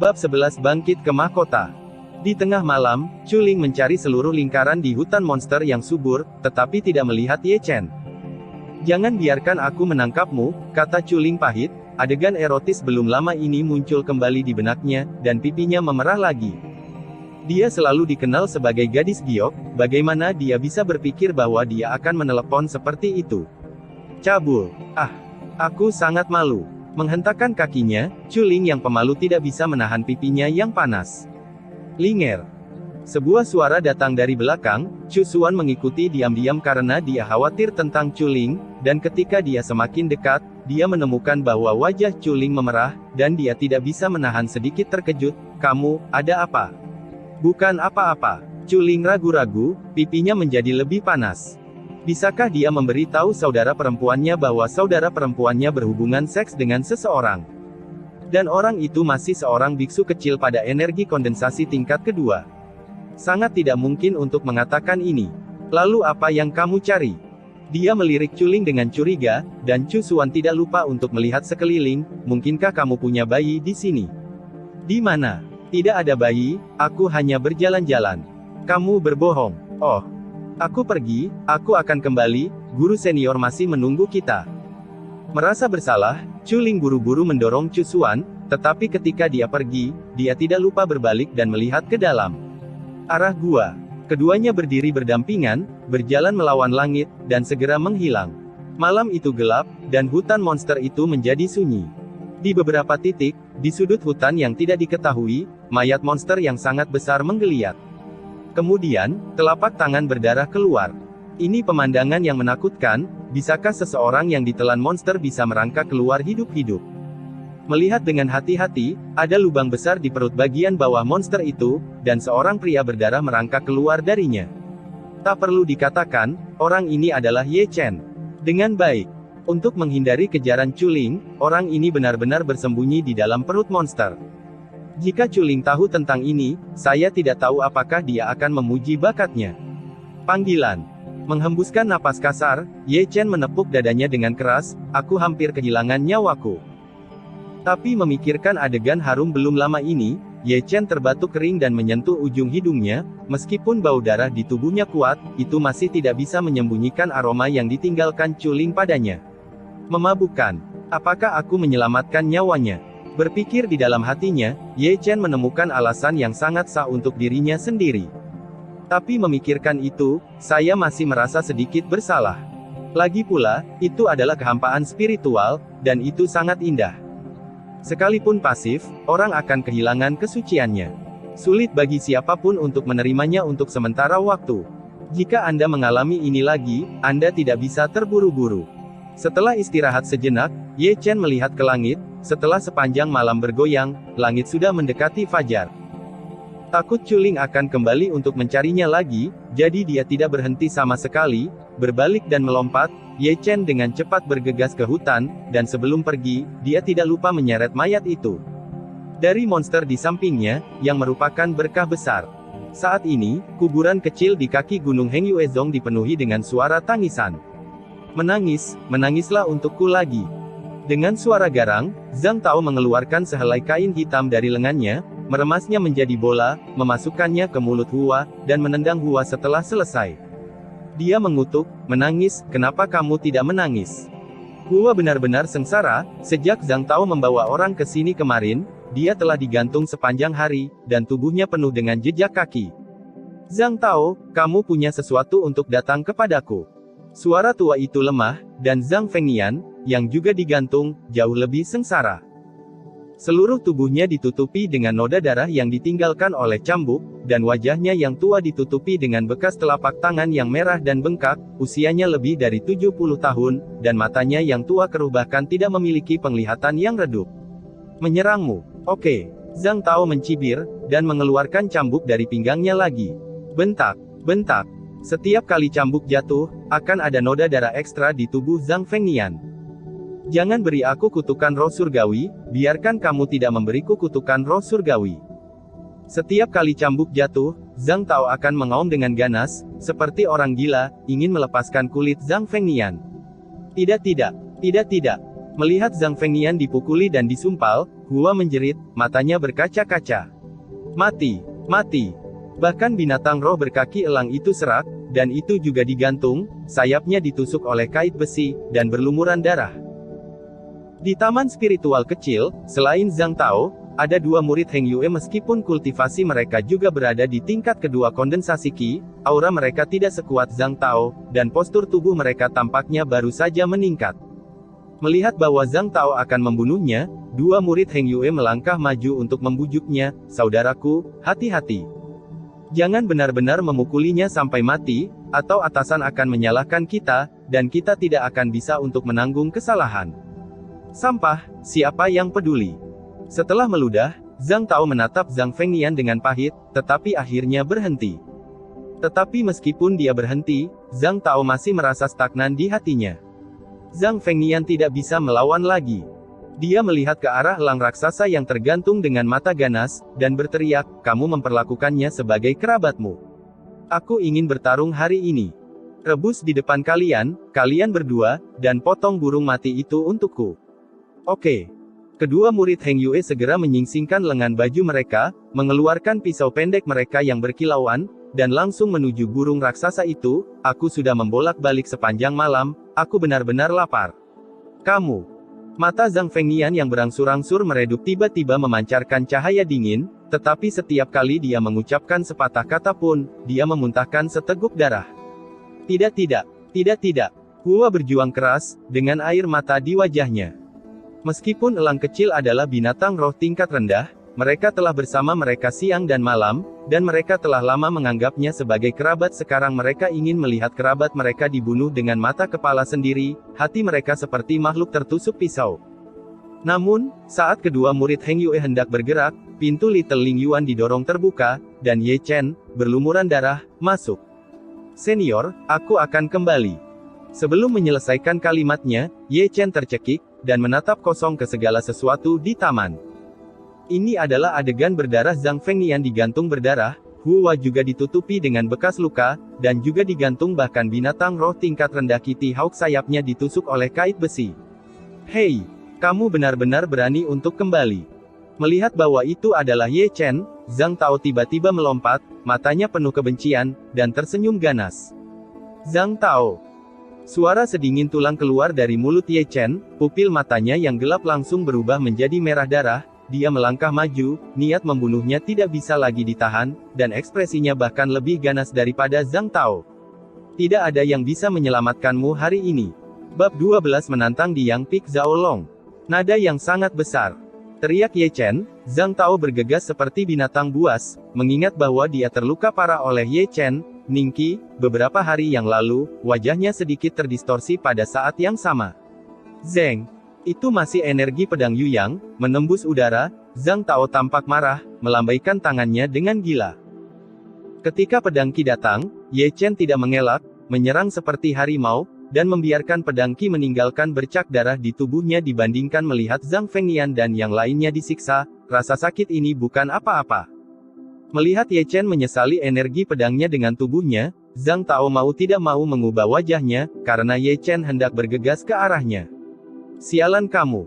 Bab 11 Bangkit ke Mahkota. Di tengah malam, Chu Ling mencari seluruh lingkaran di hutan monster yang subur, tetapi tidak melihat Ye Chen. "Jangan biarkan aku menangkapmu," kata Chu Ling pahit. Adegan erotis belum lama ini muncul kembali di benaknya, dan pipinya memerah lagi. Dia selalu dikenal sebagai gadis giok, bagaimana dia bisa berpikir bahwa dia akan menelepon seperti itu? Cabul. Aku sangat malu. Menghentakkan kakinya, Chu Ling yang pemalu tidak bisa menahan pipinya yang panas. Linger. Sebuah suara datang dari belakang. Chu Xuan mengikuti diam-diam karena dia khawatir tentang Chu Ling, dan ketika dia semakin dekat, dia menemukan bahwa wajah Chu Ling memerah, dan dia tidak bisa menahan sedikit terkejut. "Kamu, ada apa?" "Bukan apa-apa." Chu Ling ragu-ragu, pipinya menjadi lebih panas. Bisakah dia memberitahu saudara perempuannya bahwa saudara perempuannya berhubungan seks dengan seseorang? Dan orang itu masih seorang biksu kecil pada energi kondensasi tingkat kedua. Sangat tidak mungkin untuk mengatakan ini. "Lalu apa yang kamu cari?" Dia melirik Chu Ling dengan curiga, dan Chu Xuan tidak lupa untuk melihat sekeliling. "Mungkinkah kamu punya bayi di sini?" "Di mana?" "Tidak ada bayi, aku hanya berjalan-jalan." "Kamu berbohong." "Oh. Aku pergi, aku akan kembali, guru senior masih menunggu kita." Merasa bersalah, Chu Ling buru-buru mendorong Chu Xuan, tetapi ketika dia pergi, dia tidak lupa berbalik dan melihat ke dalam arah gua. Keduanya berdiri berdampingan, berjalan melawan langit, dan segera menghilang. Malam itu gelap, dan hutan monster itu menjadi sunyi. Di beberapa titik, di sudut hutan yang tidak diketahui, mayat monster yang sangat besar menggeliat. Kemudian, telapak tangan berdarah keluar. Ini pemandangan yang menakutkan. Bisakah seseorang yang ditelan monster bisa merangkak keluar hidup-hidup? Melihat dengan hati-hati, ada lubang besar di perut bagian bawah monster itu, dan seorang pria berdarah merangkak keluar darinya. Tak perlu dikatakan, orang ini adalah Ye Chen. Dengan baik. Untuk menghindari kejaran Chu Ling, orang ini benar-benar bersembunyi di dalam perut monster. Jika Chu Ling tahu tentang ini, saya tidak tahu apakah dia akan memuji bakatnya. Panggilan. Menghembuskan napas kasar, Ye Chen menepuk dadanya dengan keras. "Aku hampir kehilangan nyawaku." Tapi memikirkan adegan harum belum lama ini, Ye Chen terbatuk kering dan menyentuh ujung hidungnya. Meskipun bau darah di tubuhnya kuat, itu masih tidak bisa menyembunyikan aroma yang ditinggalkan Chu Ling padanya. Memabukkan. Apakah aku menyelamatkan nyawanya? Berpikir di dalam hatinya, Ye Chen menemukan alasan yang sangat sah untuk dirinya sendiri. Tapi memikirkan itu, saya masih merasa sedikit bersalah. Lagi pula, itu adalah kehampaan spiritual, dan itu sangat indah. Sekalipun pasif, orang akan kehilangan kesuciannya. Sulit bagi siapapun untuk menerimanya untuk sementara waktu. Jika Anda mengalami ini lagi, Anda tidak bisa terburu-buru. Setelah istirahat sejenak, Ye Chen melihat ke langit. Setelah sepanjang malam bergoyang, langit sudah mendekati fajar. Takut Chu Ling akan kembali untuk mencarinya lagi, jadi dia tidak berhenti sama sekali. Berbalik dan melompat, Ye Chen dengan cepat bergegas ke hutan, dan sebelum pergi, dia tidak lupa menyeret mayat itu dari monster di sampingnya, yang merupakan berkah besar. Saat ini, kuburan kecil di kaki gunung Hengyuezong dipenuhi dengan suara tangisan. "Menangis, menangislah untukku lagi." Dengan suara garang, Zhang Tao mengeluarkan sehelai kain hitam dari lengannya, meremasnya menjadi bola, memasukkannya ke mulut Hua, dan menendang Hua setelah selesai. Dia mengutuk, "Menangis, kenapa kamu tidak menangis?" Hua benar-benar sengsara. Sejak Zhang Tao membawa orang ke sini kemarin, dia telah digantung sepanjang hari, dan tubuhnya penuh dengan jejak kaki. "Zhang Tao, kamu punya sesuatu untuk datang kepadaku." Suara tua itu lemah, dan Zhang Fengnian, yang juga digantung, jauh lebih sengsara. Seluruh tubuhnya ditutupi dengan noda darah yang ditinggalkan oleh cambuk, dan wajahnya yang tua ditutupi dengan bekas telapak tangan yang merah dan bengkak. Usianya lebih dari 70 tahun, dan matanya yang tua keruh bahkan tidak memiliki penglihatan yang redup. "Menyerangmu. Oke." Zhang Tao mencibir, dan mengeluarkan cambuk dari pinggangnya lagi. Bentak, bentak. Setiap kali cambuk jatuh, akan ada noda darah ekstra di tubuh Zhang Fengnian. "Jangan beri aku kutukan roh surgawi, biarkan kamu tidak memberiku kutukan roh surgawi." Setiap kali cambuk jatuh, Zhang Tao akan mengaum dengan ganas, seperti orang gila, ingin melepaskan kulit Zhang Fengnian. Tidak. Melihat Zhang Fengnian dipukuli dan disumpal, Hua menjerit, matanya berkaca-kaca. Mati, mati. Bahkan binatang roh berkaki elang itu serak, dan itu juga digantung, sayapnya ditusuk oleh kait besi, dan berlumuran darah. Di taman spiritual kecil, selain Zhang Tao, ada dua murid Heng Yue meskipun kultivasi mereka juga berada di tingkat kedua kondensasi Qi, aura mereka tidak sekuat Zhang Tao, dan postur tubuh mereka tampaknya baru saja meningkat. Melihat bahwa Zhang Tao akan membunuhnya, dua murid Heng Yue melangkah maju untuk membujuknya, "Saudaraku, hati-hati. Jangan benar-benar memukulinya sampai mati, atau atasan akan menyalahkan kita, dan kita tidak akan bisa untuk menanggung kesalahan. Sampah, siapa yang peduli?" Setelah meludah, Zhang Tao menatap Zhang Fengnian dengan pahit, tetapi akhirnya berhenti. Tetapi meskipun dia berhenti, Zhang Tao masih merasa stagnan di hatinya. Zhang Fengnian tidak bisa melawan lagi. Dia melihat ke arah elang raksasa yang tergantung dengan mata ganas, dan berteriak, "Kamu memperlakukannya sebagai kerabatmu. Aku ingin bertarung hari ini. Rebus di depan kalian, kalian berdua, dan potong burung mati itu untukku." Oke. Kedua murid Heng Yue segera menyingsingkan lengan baju mereka, mengeluarkan pisau pendek mereka yang berkilauan, dan langsung menuju burung raksasa itu. "Aku sudah membolak-balik sepanjang malam, aku benar-benar lapar." "Kamu." Mata Zhang Fengnian yang berangsur-angsur meredup tiba-tiba memancarkan cahaya dingin, tetapi setiap kali dia mengucapkan sepatah kata pun, dia memuntahkan seteguk darah. "Tidak tidak, tidak tidak." Hua berjuang keras, dengan air mata di wajahnya. Meskipun elang kecil adalah binatang roh tingkat rendah, mereka telah bersama mereka siang dan malam, dan mereka telah lama menganggapnya sebagai kerabat. Sekarang mereka ingin melihat kerabat mereka dibunuh dengan mata kepala sendiri, hati mereka seperti makhluk tertusuk pisau. Namun, saat kedua murid Heng Yue hendak bergerak, pintu Little Ling Yuan didorong terbuka, dan Ye Chen, berlumuran darah, masuk. "Senior, aku akan kembali." Sebelum menyelesaikan kalimatnya, Ye Chen tercekik, dan menatap kosong ke segala sesuatu di taman. Ini adalah adegan berdarah Zhang Fengnian digantung berdarah, Hua juga ditutupi dengan bekas luka, dan juga digantung bahkan binatang roh tingkat rendah Kitty Hawk sayapnya ditusuk oleh kait besi. "Hei, kamu benar-benar berani untuk kembali." Melihat bahwa itu adalah Ye Chen, Zhang Tao tiba-tiba melompat, matanya penuh kebencian, dan tersenyum ganas. "Zhang Tao." Suara sedingin tulang keluar dari mulut Ye Chen, pupil matanya yang gelap langsung berubah menjadi merah darah, dia melangkah maju, niat membunuhnya tidak bisa lagi ditahan, dan ekspresinya bahkan lebih ganas daripada Zhang Tao. "Tidak ada yang bisa menyelamatkanmu hari ini." Bab 12 menantang di Yang Pik Zhao Long. Nada yang sangat besar. Teriak Ye Chen, Zhang Tao bergegas seperti binatang buas, mengingat bahwa dia terluka parah oleh Ye Chen. "Ningqi, beberapa hari yang lalu, wajahnya sedikit terdistorsi pada saat yang sama." "Zeng, itu masih energi pedang Yuyang, menembus udara." Zhang Tao tampak marah, melambaikan tangannya dengan gila. Ketika pedang Qi datang, Ye Chen tidak mengelak, menyerang seperti harimau, dan membiarkan pedang Qi meninggalkan bercak darah di tubuhnya. Dibandingkan melihat Zhang Fengnian dan yang lainnya disiksa, rasa sakit ini bukan apa-apa. Melihat Ye Chen menyesali energi pedangnya dengan tubuhnya, Zhang Tao mau tidak mau mengubah wajahnya, karena Ye Chen hendak bergegas ke arahnya. "Sialan kamu!"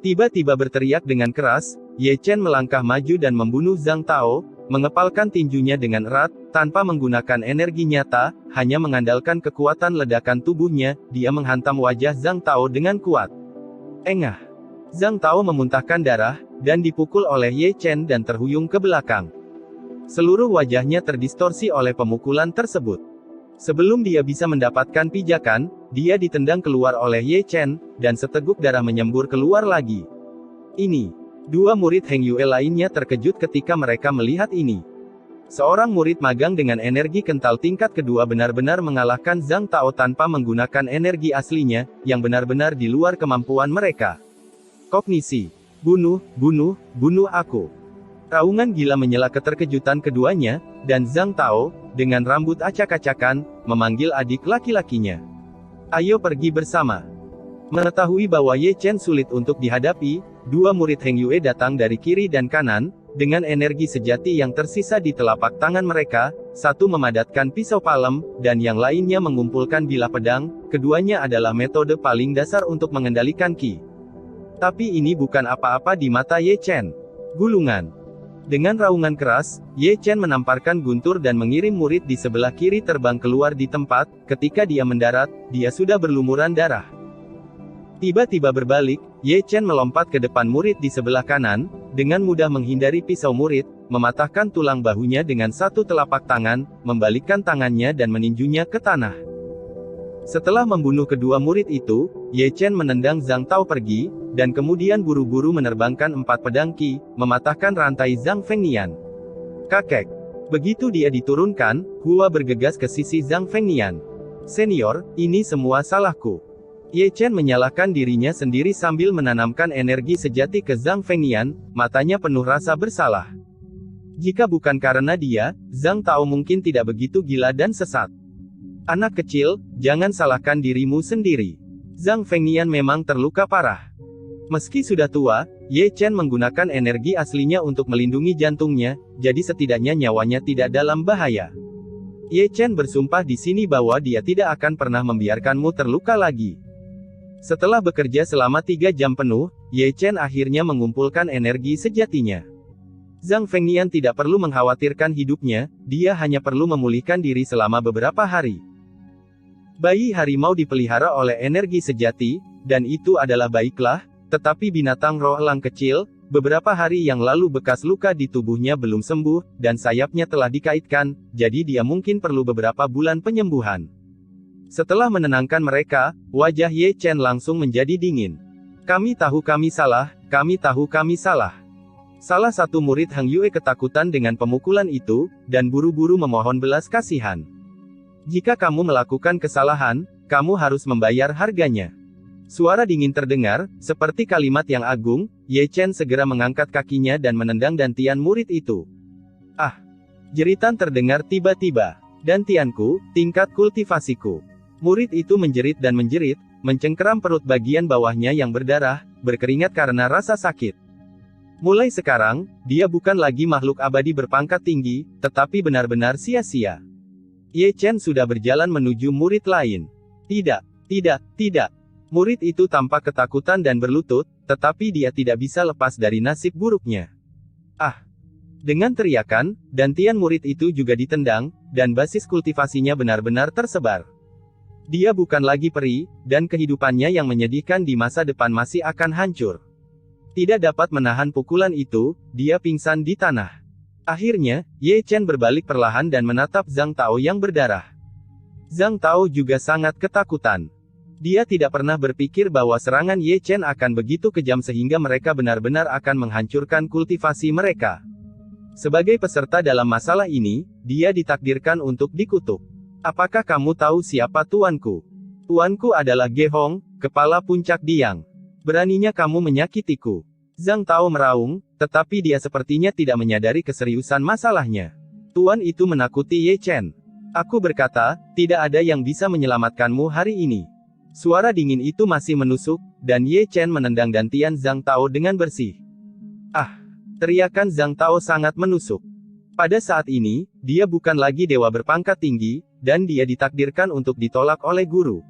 Tiba-tiba berteriak dengan keras, Ye Chen melangkah maju dan membunuh Zhang Tao, mengepalkan tinjunya dengan erat, tanpa menggunakan energi nyata, hanya mengandalkan kekuatan ledakan tubuhnya, dia menghantam wajah Zhang Tao dengan kuat. Engah! Zhang Tao memuntahkan darah, dan dipukul oleh Ye Chen dan terhuyung ke belakang. Seluruh wajahnya terdistorsi oleh pemukulan tersebut. Sebelum dia bisa mendapatkan pijakan, dia ditendang keluar oleh Ye Chen, dan seteguk darah menyembur keluar lagi. Ini. Dua murid Heng Yue lainnya terkejut ketika mereka melihat ini. Seorang murid magang dengan energi kental tingkat kedua benar-benar mengalahkan Zhang Tao tanpa menggunakan energi aslinya, yang benar-benar di luar kemampuan mereka. Kognisi. "Bunuh, bunuh, bunuh aku." Raungan gila menyela keterkejutan keduanya, dan Zhang Tao, dengan rambut acak-acakan, memanggil adik laki-lakinya. "Ayo pergi bersama." Mengetahui bahwa Ye Chen sulit untuk dihadapi, dua murid Heng Yue datang dari kiri dan kanan, dengan energi sejati yang tersisa di telapak tangan mereka, satu memadatkan pisau palem, dan yang lainnya mengumpulkan bilah pedang. Keduanya adalah metode paling dasar untuk mengendalikan Qi. Tapi ini bukan apa-apa di mata Ye Chen. Gulungan. Dengan raungan keras, Ye Chen menamparkan guntur dan mengirim murid di sebelah kiri terbang keluar di tempat. Ketika dia mendarat, dia sudah berlumuran darah. Tiba-tiba berbalik, Ye Chen melompat ke depan murid di sebelah kanan, dengan mudah menghindari pisau murid, mematahkan tulang bahunya dengan satu telapak tangan, membalikkan tangannya dan meninjunya ke tanah. Setelah membunuh kedua murid itu, Ye Chen menendang Zhang Tao pergi, dan kemudian buru-buru menerbangkan 4 pedang Qi, mematahkan rantai Zhang Fengnian. Kakek. Begitu dia diturunkan, Hua bergegas ke sisi Zhang Fengnian. Senior, ini semua salahku. Ye Chen menyalahkan dirinya sendiri sambil menanamkan energi sejati ke Zhang Fengnian, matanya penuh rasa bersalah. Jika bukan karena dia, Zhang Tao mungkin tidak begitu gila dan sesat. Anak kecil, jangan salahkan dirimu sendiri. Zhang Fengnian memang terluka parah. Meski sudah tua, Ye Chen menggunakan energi aslinya untuk melindungi jantungnya, jadi setidaknya nyawanya tidak dalam bahaya. Ye Chen bersumpah di sini bahwa dia tidak akan pernah membiarkanmu terluka lagi. Setelah bekerja selama 3 jam penuh, Ye Chen akhirnya mengumpulkan energi sejatinya. Zhang Fengnian tidak perlu mengkhawatirkan hidupnya, dia hanya perlu memulihkan diri selama beberapa hari. Bayi harimau dipelihara oleh energi sejati, dan itu adalah baiklah. Tetapi binatang roh elang kecil, beberapa hari yang lalu bekas luka di tubuhnya belum sembuh, dan sayapnya telah dikaitkan, jadi dia mungkin perlu beberapa bulan penyembuhan. Setelah menenangkan mereka, wajah Ye Chen langsung menjadi dingin. Kami tahu kami salah, kami tahu kami salah. Salah satu murid Hang Yue ketakutan dengan pemukulan itu, dan buru-buru memohon belas kasihan. Jika kamu melakukan kesalahan, kamu harus membayar harganya. Suara dingin terdengar, seperti kalimat yang agung. Ye Chen segera mengangkat kakinya dan menendang dantian murid itu. Ah! Jeritan terdengar tiba-tiba. Dantianku, tingkat kultivasiku. Murid itu menjerit dan menjerit, mencengkeram perut bagian bawahnya yang berdarah, berkeringat karena rasa sakit. Mulai sekarang, dia bukan lagi makhluk abadi berpangkat tinggi, tetapi benar-benar sia-sia. Ye Chen sudah berjalan menuju murid lain. Tidak, tidak, tidak. Murid itu tampak ketakutan dan berlutut, tetapi dia tidak bisa lepas dari nasib buruknya. Ah! Dengan teriakan, dantian murid itu juga ditendang, dan basis kultivasinya benar-benar tersebar. Dia bukan lagi peri, dan kehidupannya yang menyedihkan di masa depan masih akan hancur. Tidak dapat menahan pukulan itu, dia pingsan di tanah. Akhirnya, Ye Chen berbalik perlahan dan menatap Zhang Tao yang berdarah. Zhang Tao juga sangat ketakutan. Dia tidak pernah berpikir bahwa serangan Ye Chen akan begitu kejam sehingga mereka benar-benar akan menghancurkan kultivasi mereka. Sebagai peserta dalam masalah ini, dia ditakdirkan untuk dikutuk. Apakah kamu tahu siapa tuanku? Tuanku adalah Ge Hong, kepala puncak Diang. Beraninya kamu menyakitiku. Zhang Tao meraung, tetapi dia sepertinya tidak menyadari keseriusan masalahnya. Tuan itu menakuti Ye Chen. Aku berkata, tidak ada yang bisa menyelamatkanmu hari ini. Suara dingin itu masih menusuk, dan Ye Chen menendang dantian Zhang Tao dengan bersih. Ah! Teriakan Zhang Tao sangat menusuk. Pada saat ini, dia bukan lagi dewa berpangkat tinggi, dan dia ditakdirkan untuk ditolak oleh guru.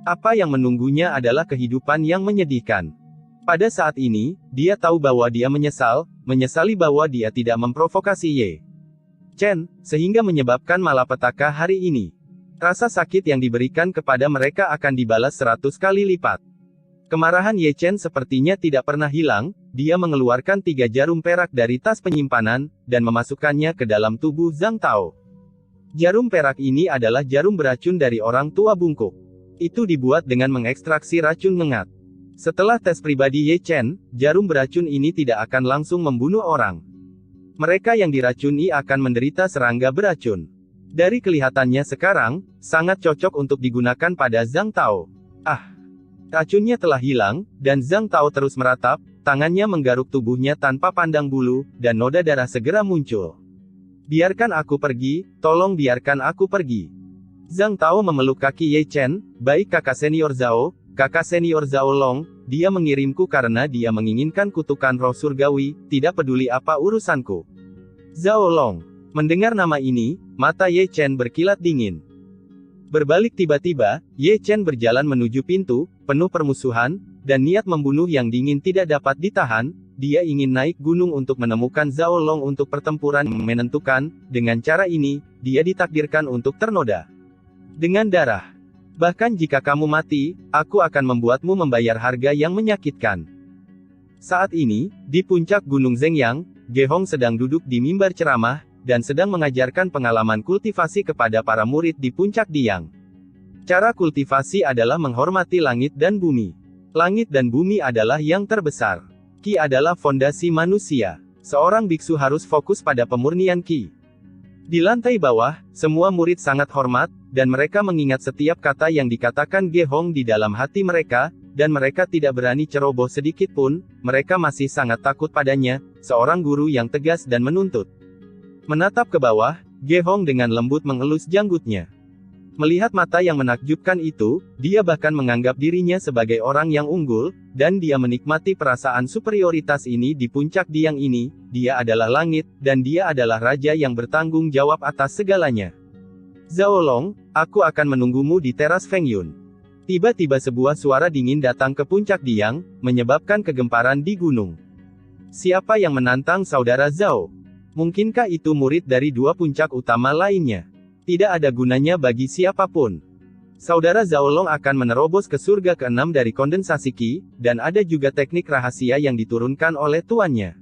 Apa yang menunggunya adalah kehidupan yang menyedihkan. Pada saat ini, dia tahu bahwa dia menyesali bahwa dia tidak memprovokasi Ye Chen, sehingga menyebabkan malapetaka hari ini. Rasa sakit yang diberikan kepada mereka akan dibalas 100 kali lipat. Kemarahan Ye Chen sepertinya tidak pernah hilang, dia mengeluarkan 3 jarum perak dari tas penyimpanan, dan memasukkannya ke dalam tubuh Zhang Tao. Jarum perak ini adalah jarum beracun dari orang tua bungkuk. Itu dibuat dengan mengekstraksi racun mengat. Setelah tes pribadi Ye Chen, jarum beracun ini tidak akan langsung membunuh orang. Mereka yang diracuni akan menderita serangga beracun. Dari kelihatannya sekarang, sangat cocok untuk digunakan pada Zhang Tao. Ah! Racunnya telah hilang, dan Zhang Tao terus meratap, tangannya menggaruk tubuhnya tanpa pandang bulu, dan noda darah segera muncul. Biarkan aku pergi, tolong biarkan aku pergi. Zhang Tao memeluk kaki Ye Chen, baik kakak senior Zhao Long, dia mengirimku karena dia menginginkan kutukan roh surgawi, tidak peduli apa urusanku. Zhao Long. Mendengar nama ini, mata Ye Chen berkilat dingin. Berbalik tiba-tiba, Ye Chen berjalan menuju pintu, penuh permusuhan, dan niat membunuh yang dingin tidak dapat ditahan. Dia ingin naik gunung untuk menemukan Zhao Long untuk pertempuran menentukan. Dengan cara ini, dia ditakdirkan untuk ternoda dengan darah. Bahkan jika kamu mati, aku akan membuatmu membayar harga yang menyakitkan. Saat ini, di puncak Gunung Zhengyang, Ge Hong sedang duduk di mimbar ceramah, dan sedang mengajarkan pengalaman kultivasi kepada para murid di puncak Diang. Cara kultivasi adalah menghormati langit dan bumi. Langit dan bumi adalah yang terbesar. Qi adalah fondasi manusia. Seorang biksu harus fokus pada pemurnian Qi. Di lantai bawah, semua murid sangat hormat, dan mereka mengingat setiap kata yang dikatakan Ge Hong di dalam hati mereka, dan mereka tidak berani ceroboh sedikit pun. Mereka masih sangat takut padanya, seorang guru yang tegas dan menuntut. Menatap ke bawah, Ge Hong dengan lembut mengelus janggutnya. Melihat mata yang menakjubkan itu, dia bahkan menganggap dirinya sebagai orang yang unggul, dan dia menikmati perasaan superioritas ini di puncak Diang ini. Dia adalah langit, dan dia adalah raja yang bertanggung jawab atas segalanya. Zhao Long, aku akan menunggumu di teras Feng Yun. Tiba-tiba sebuah suara dingin datang ke puncak Diang, menyebabkan kegemparan di gunung. Siapa yang menantang saudara Zhao? Mungkinkah itu murid dari dua puncak utama lainnya? Tidak ada gunanya bagi siapapun. Saudara Zhao Long akan menerobos ke surga ke-6 dari kondensasi Qi, dan ada juga teknik rahasia yang diturunkan oleh tuannya.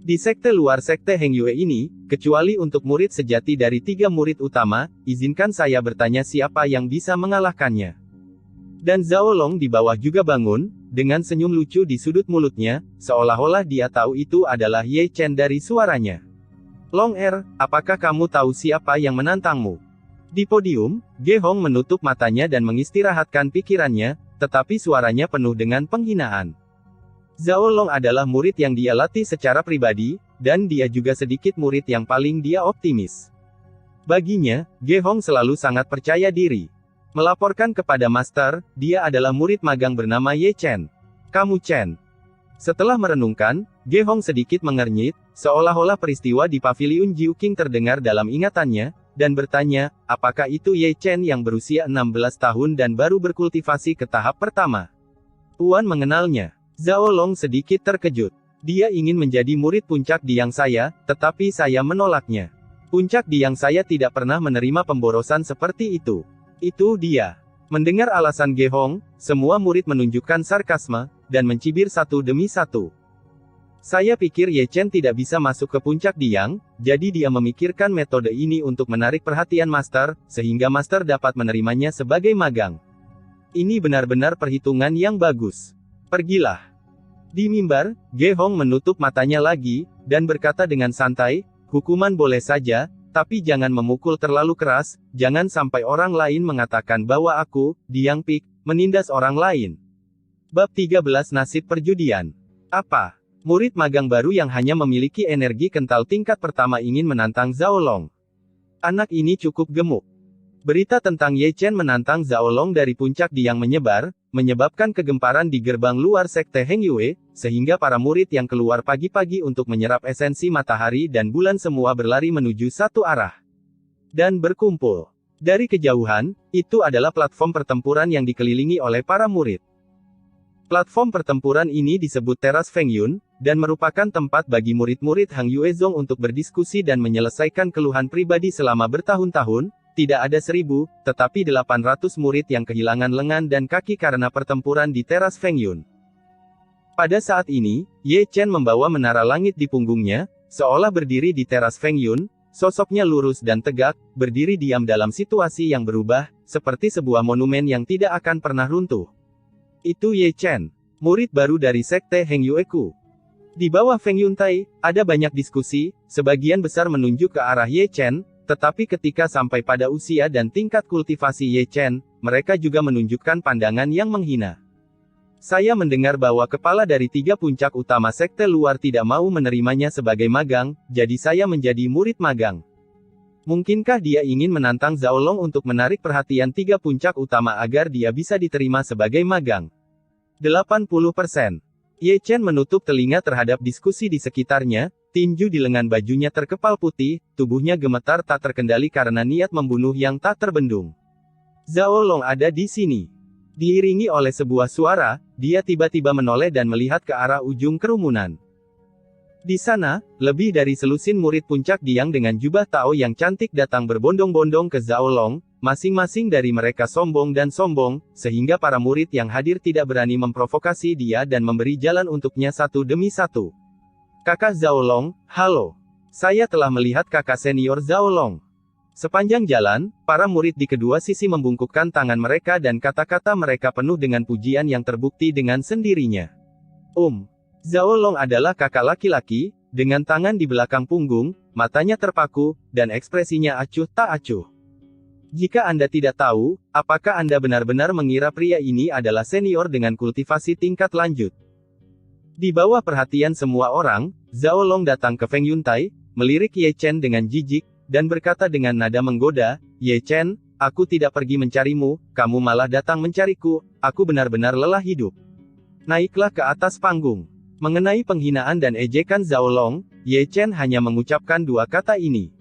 Di sekte luar sekte Heng Yue ini, kecuali untuk murid sejati dari 3 murid utama, izinkan saya bertanya siapa yang bisa mengalahkannya. Dan Zhao Long di bawah juga bangun, dengan senyum lucu di sudut mulutnya, seolah-olah dia tahu itu adalah Ye Chen dari suaranya. Long apakah kamu tahu siapa yang menantangmu? Di podium, Ge Hong menutup matanya dan mengistirahatkan pikirannya, tetapi suaranya penuh dengan penghinaan. Zhao Long adalah murid yang dia latih secara pribadi, dan dia juga sedikit murid yang paling dia optimis. Baginya, Ge Hong selalu sangat percaya diri. Melaporkan kepada master, dia adalah murid magang bernama Ye Chen. Kamu Chen. Setelah merenungkan, Ge Hong sedikit mengernyit, seolah-olah peristiwa di paviliun Jiu Qing terdengar dalam ingatannya, dan bertanya, apakah itu Ye Chen yang berusia 16 tahun dan baru berkultivasi ke tahap pertama? Tuan mengenalnya. Zhao Long sedikit terkejut. Dia ingin menjadi murid puncak Diang saya, tetapi saya menolaknya. Puncak Diang saya tidak pernah menerima pemborosan seperti itu. Itu dia. Mendengar alasan Ge Hong, semua murid menunjukkan sarkasme, dan mencibir satu demi satu. Saya pikir Ye Chen tidak bisa masuk ke puncak Diang, jadi dia memikirkan metode ini untuk menarik perhatian master, sehingga master dapat menerimanya sebagai magang. Ini benar-benar perhitungan yang bagus. Pergilah. Di mimbar, Ge Hong menutup matanya lagi, dan berkata dengan santai, hukuman boleh saja, tapi jangan memukul terlalu keras, jangan sampai orang lain mengatakan bahwa aku, Diang Pik, menindas orang lain. Bab 13 Nasib Perjudian. Apa? Murid magang baru yang hanya memiliki energi kental tingkat pertama ingin menantang Zhao Long. Anak ini cukup gemuk. Berita tentang Ye Chen menantang Zhao Long dari puncak Diang menyebar, menyebabkan kegemparan di gerbang luar sekte Heng Yue, sehingga para murid yang keluar pagi-pagi untuk menyerap esensi matahari dan bulan semua berlari menuju satu arah. Dan berkumpul. Dari kejauhan, itu adalah platform pertempuran yang dikelilingi oleh para murid. Platform pertempuran ini disebut Teras Feng Yun, dan merupakan tempat bagi murid-murid Hang Yuezong untuk berdiskusi dan menyelesaikan keluhan pribadi selama bertahun-tahun. Tidak ada 1000, tetapi 800 murid yang kehilangan lengan dan kaki karena pertempuran di Teras Feng Yun. Pada saat ini, Ye Chen membawa menara langit di punggungnya, seolah berdiri di Teras Feng Yun, sosoknya lurus dan tegak, berdiri diam dalam situasi yang berubah, seperti sebuah monumen yang tidak akan pernah runtuh. Itu Ye Chen, murid baru dari sekte Heng Yueku. Di bawah Feng Yuntai, ada banyak diskusi, sebagian besar menunjuk ke arah Ye Chen, tetapi ketika sampai pada usia dan tingkat kultivasi Ye Chen, mereka juga menunjukkan pandangan yang menghina. Saya mendengar bahwa kepala dari 3 puncak utama sekte luar tidak mau menerimanya sebagai magang, jadi saya menjadi murid magang. Mungkinkah dia ingin menantang Zhao Long untuk menarik perhatian 3 puncak utama agar dia bisa diterima sebagai magang? 80%. Ye Chen menutup telinga terhadap diskusi di sekitarnya, tinju di lengan bajunya terkepal putih, tubuhnya gemetar tak terkendali karena niat membunuh yang tak terbendung. Zhao Long ada di sini. Diiringi oleh sebuah suara, dia tiba-tiba menoleh dan melihat ke arah ujung kerumunan. Di sana, lebih dari selusin murid puncak Diang dengan jubah Tao yang cantik datang berbondong-bondong ke Zhao Long, masing-masing dari mereka sombong dan sombong, sehingga para murid yang hadir tidak berani memprovokasi dia dan memberi jalan untuknya satu demi satu. Kakak Zhao Long, halo. Saya telah melihat kakak senior Zhao Long. Sepanjang jalan, para murid di kedua sisi membungkukkan tangan mereka dan kata-kata mereka penuh dengan pujian yang terbukti dengan sendirinya. Zhao Long adalah kakak laki-laki, dengan tangan di belakang punggung, matanya terpaku, dan ekspresinya acuh tak acuh. Jika Anda tidak tahu, apakah Anda benar-benar mengira pria ini adalah senior dengan kultivasi tingkat lanjut? Di bawah perhatian semua orang, Zhao Long datang ke Feng Yuntai, melirik Ye Chen dengan jijik, dan berkata dengan nada menggoda, "Ye Chen, aku tidak pergi mencarimu, kamu malah datang mencariku, aku benar-benar lelah hidup. Naiklah ke atas panggung." Mengenai penghinaan dan ejekan Zhao Long, Ye Chen hanya mengucapkan dua kata ini.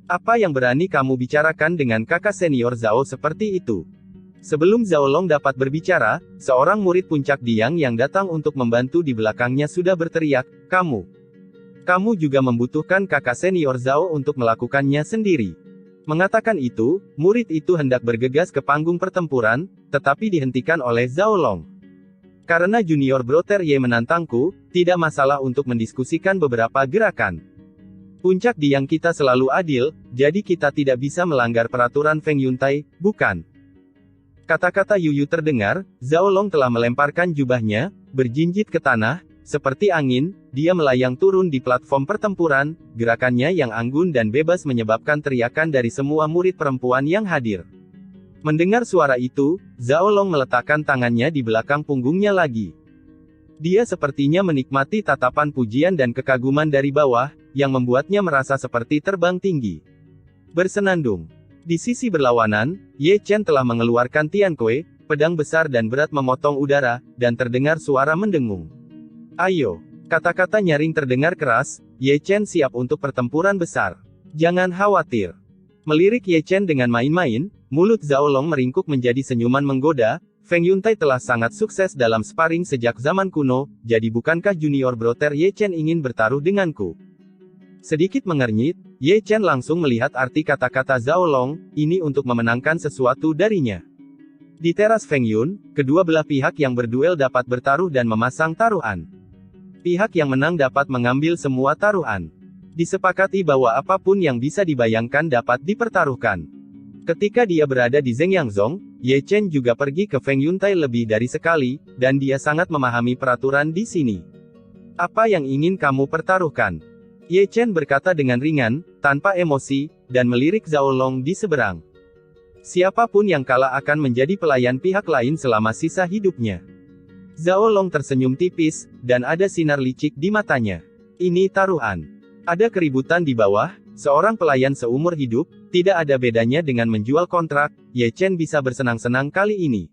"Apa yang berani kamu bicarakan dengan kakak senior Zhao seperti itu?" Sebelum Zhao Long dapat berbicara, seorang murid puncak Diang yang datang untuk membantu di belakangnya sudah berteriak, Kamu juga membutuhkan kakak senior Zhao untuk melakukannya sendiri." Mengatakan itu, murid itu hendak bergegas ke panggung pertempuran, tetapi dihentikan oleh Zhao Long. "Karena junior Brother Ye menantangku, tidak masalah untuk mendiskusikan beberapa gerakan. Puncak Diang kita selalu adil, jadi kita tidak bisa melanggar peraturan Feng Yuntai, bukan?" Kata-kata Yuyu terdengar, Zhao Long telah melemparkan jubahnya, berjinjit ke tanah, seperti angin, dia melayang turun di platform pertempuran, gerakannya yang anggun dan bebas menyebabkan teriakan dari semua murid perempuan yang hadir. Mendengar suara itu, Zhao Long meletakkan tangannya di belakang punggungnya lagi. Dia sepertinya menikmati tatapan pujian dan kekaguman dari bawah, yang membuatnya merasa seperti terbang tinggi. Bersenandung. Di sisi berlawanan, Ye Chen telah mengeluarkan Tiankui, pedang besar dan berat memotong udara, dan terdengar suara mendengung. "Ayo." Kata-kata nyaring terdengar keras, Ye Chen siap untuk pertempuran besar. "Jangan khawatir." Melirik Ye Chen dengan main-main, mulut Zhao Long meringkuk menjadi senyuman menggoda, Feng Yuntai telah sangat sukses dalam sparring sejak zaman kuno, jadi bukankah junior Brother Ye Chen ingin bertaruh denganku? Sedikit mengernyit, Ye Chen langsung melihat arti kata-kata Zhao Long, ini untuk memenangkan sesuatu darinya. Di teras Feng Yun, kedua belah pihak yang berduel dapat bertaruh dan memasang taruhan. Pihak yang menang dapat mengambil semua taruhan. Disepakati bahwa apapun yang bisa dibayangkan dapat dipertaruhkan. Ketika dia berada di Zhengyangzong, Ye Chen juga pergi ke Feng Yuntai lebih dari sekali, dan dia sangat memahami peraturan di sini. "Apa yang ingin kamu pertaruhkan?" Ye Chen berkata dengan ringan, tanpa emosi, dan melirik Zhao Long di seberang. "Siapapun yang kalah akan menjadi pelayan pihak lain selama sisa hidupnya." Zhao Long tersenyum tipis, dan ada sinar licik di matanya. "Ini taruhan. Ada keributan di bawah, seorang pelayan seumur hidup, tidak ada bedanya dengan menjual kontrak, Ye Chen bisa bersenang-senang kali ini.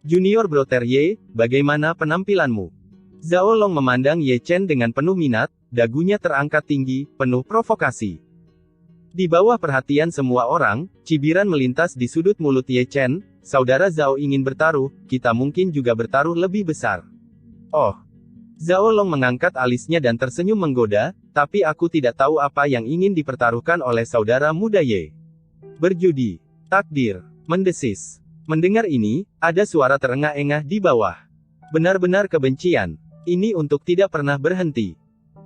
Junior Brother Ye, bagaimana penampilanmu?" Zhao Long memandang Ye Chen dengan penuh minat, dagunya terangkat tinggi, penuh provokasi. Di bawah perhatian semua orang, cibiran melintas di sudut mulut Ye Chen, "Saudara Zhao ingin bertaruh, kita mungkin juga bertaruh lebih besar." "Oh." Zhao Long mengangkat alisnya dan tersenyum menggoda, "Tapi aku tidak tahu apa yang ingin dipertaruhkan oleh saudara muda Ye." "Berjudi. Takdir." Mendesis. Mendengar ini, ada suara terengah-engah di bawah. Benar-benar kebencian. Ini untuk tidak pernah berhenti.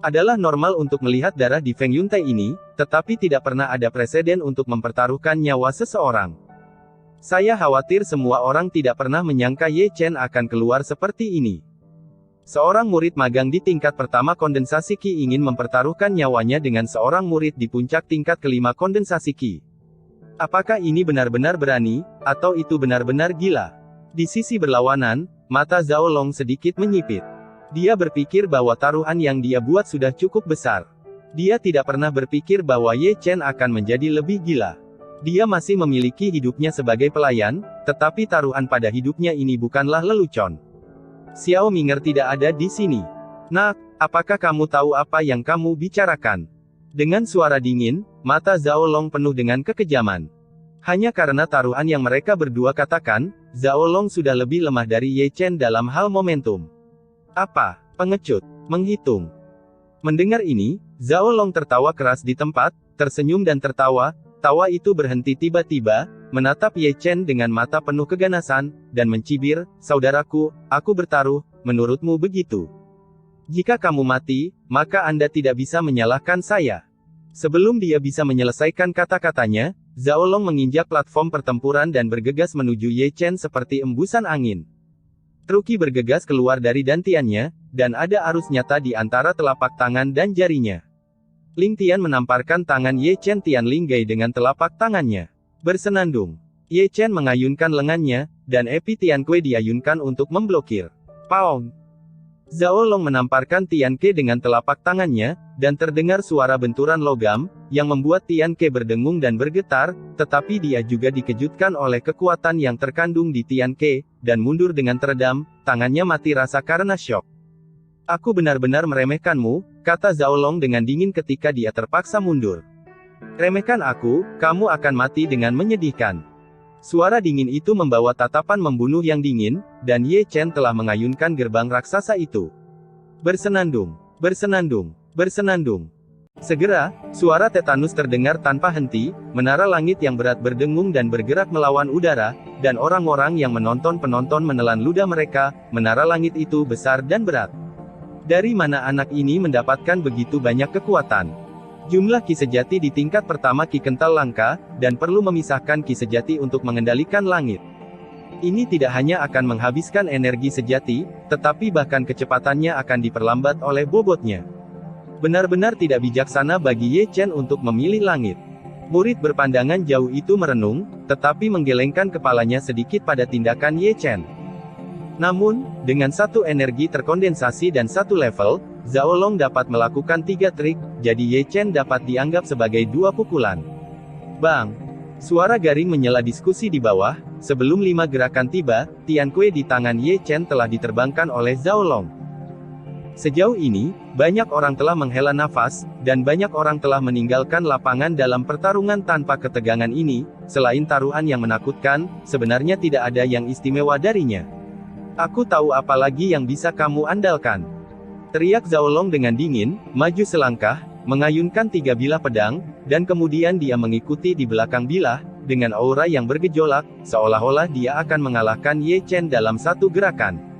Adalah normal untuk melihat darah di Feng Yuntai ini, tetapi tidak pernah ada preseden untuk mempertaruhkan nyawa seseorang. Saya khawatir semua orang tidak pernah menyangka Ye Chen akan keluar seperti ini. Seorang murid magang di tingkat pertama kondensasi Qi ingin mempertaruhkan nyawanya dengan seorang murid di puncak tingkat kelima kondensasi Qi. Apakah ini benar-benar berani, atau itu benar-benar gila? Di sisi berlawanan, mata Zhao Long sedikit menyipit. Dia berpikir bahwa taruhan yang dia buat sudah cukup besar. Dia tidak pernah berpikir bahwa Ye Chen akan menjadi lebih gila. Dia masih memiliki hidupnya sebagai pelayan, tetapi taruhan pada hidupnya ini bukanlah lelucon. Xiao Minger tidak ada di sini. "Nak, apakah kamu tahu apa yang kamu bicarakan?" Dengan suara dingin, mata Zhao Long penuh dengan kekejaman. Hanya karena taruhan yang mereka berdua katakan, Zhao Long sudah lebih lemah dari Ye Chen dalam hal momentum. Apa? Pengecut. Menghitung. Mendengar ini, Zhao Long tertawa keras di tempat, tersenyum dan tertawa. Tawa itu berhenti tiba-tiba, menatap Ye Chen dengan mata penuh keganasan, dan mencibir, "Saudaraku, aku bertaruh, menurutmu begitu? Jika kamu mati, maka Anda tidak bisa menyalahkan saya." Sebelum dia bisa menyelesaikan kata-katanya, Zhao Long menginjak platform pertempuran dan bergegas menuju Ye Chen seperti embusan angin. Truki bergegas keluar dari dantiannya, dan ada arus nyata di antara telapak tangan dan jarinya. Ling Tian menamparkan tangan Ye Chen Tianling Gai dengan telapak tangannya. Bersenandung. Ye Chen mengayunkan lengannya, dan Epi Tian Kue diayunkan untuk memblokir. Paong! Zhao Long menamparkan Tian Ke dengan telapak tangannya, dan terdengar suara benturan logam, yang membuat Tian Ke berdengung dan bergetar, tetapi dia juga dikejutkan oleh kekuatan yang terkandung di Tian Ke, dan mundur dengan teredam, tangannya mati rasa karena syok. "Aku benar-benar meremehkanmu," kata Zhao Long dengan dingin ketika dia terpaksa mundur. "Remehkan aku, kamu akan mati dengan menyedihkan." Suara dingin itu membawa tatapan membunuh yang dingin, dan Ye Chen telah mengayunkan gerbang raksasa itu. Bersenandung, bersenandung, bersenandung. Segera, suara tetanus terdengar tanpa henti, menara langit yang berat berdengung dan bergerak melawan udara, dan orang-orang yang menonton penonton menelan ludah mereka. Menara langit itu besar dan berat. Dari mana anak ini mendapatkan begitu banyak kekuatan? Jumlah ki sejati di tingkat pertama ki kental langka, dan perlu memisahkan ki sejati untuk mengendalikan langit. Ini tidak hanya akan menghabiskan energi sejati, tetapi bahkan kecepatannya akan diperlambat oleh bobotnya. Benar-benar tidak bijaksana bagi Ye Chen untuk memilih langit. Murid berpandangan jauh itu merenung, tetapi menggelengkan kepalanya sedikit pada tindakan Ye Chen. Namun, dengan satu energi terkondensasi dan satu level, Zhao Long dapat melakukan 3 trik, jadi Ye Chen dapat dianggap sebagai 2 pukulan. Bang! Suara garing menyela diskusi di bawah. Sebelum 5 gerakan tiba, Tian Kue di tangan Ye Chen telah diterbangkan oleh Zhao Long. Sejauh ini, banyak orang telah menghela nafas, dan banyak orang telah meninggalkan lapangan dalam pertarungan tanpa ketegangan ini. Selain taruhan yang menakutkan, sebenarnya tidak ada yang istimewa darinya. "Aku tahu apa lagi yang bisa kamu andalkan," teriak Zhao Long dengan dingin, maju selangkah, mengayunkan 3 bilah pedang, dan kemudian dia mengikuti di belakang bilah, dengan aura yang bergejolak, seolah-olah dia akan mengalahkan Ye Chen dalam satu gerakan.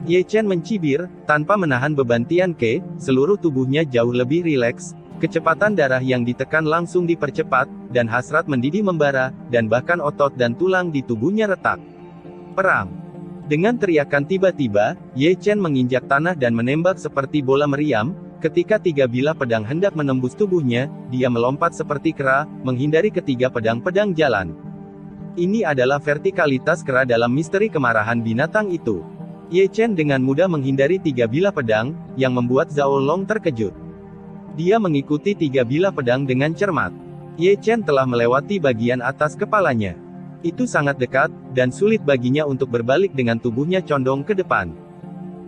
Ye Chen mencibir, tanpa menahan beban Tian Ke, seluruh tubuhnya jauh lebih rileks, kecepatan darah yang ditekan langsung dipercepat, dan hasrat mendidih membara, dan bahkan otot dan tulang di tubuhnya retak. Perang! Dengan teriakan tiba-tiba, Ye Chen menginjak tanah dan menembak seperti bola meriam. Ketika 3 bilah pedang hendak menembus tubuhnya, dia melompat seperti kera, menghindari ketiga pedang-pedang jalan. Ini adalah vertikalitas kera dalam misteri kemarahan binatang itu. Ye Chen dengan mudah menghindari 3 bilah pedang, yang membuat Zhao Long terkejut. Dia mengikuti 3 bilah pedang dengan cermat. Ye Chen telah melewati bagian atas kepalanya. Itu sangat dekat, dan sulit baginya untuk berbalik dengan tubuhnya condong ke depan.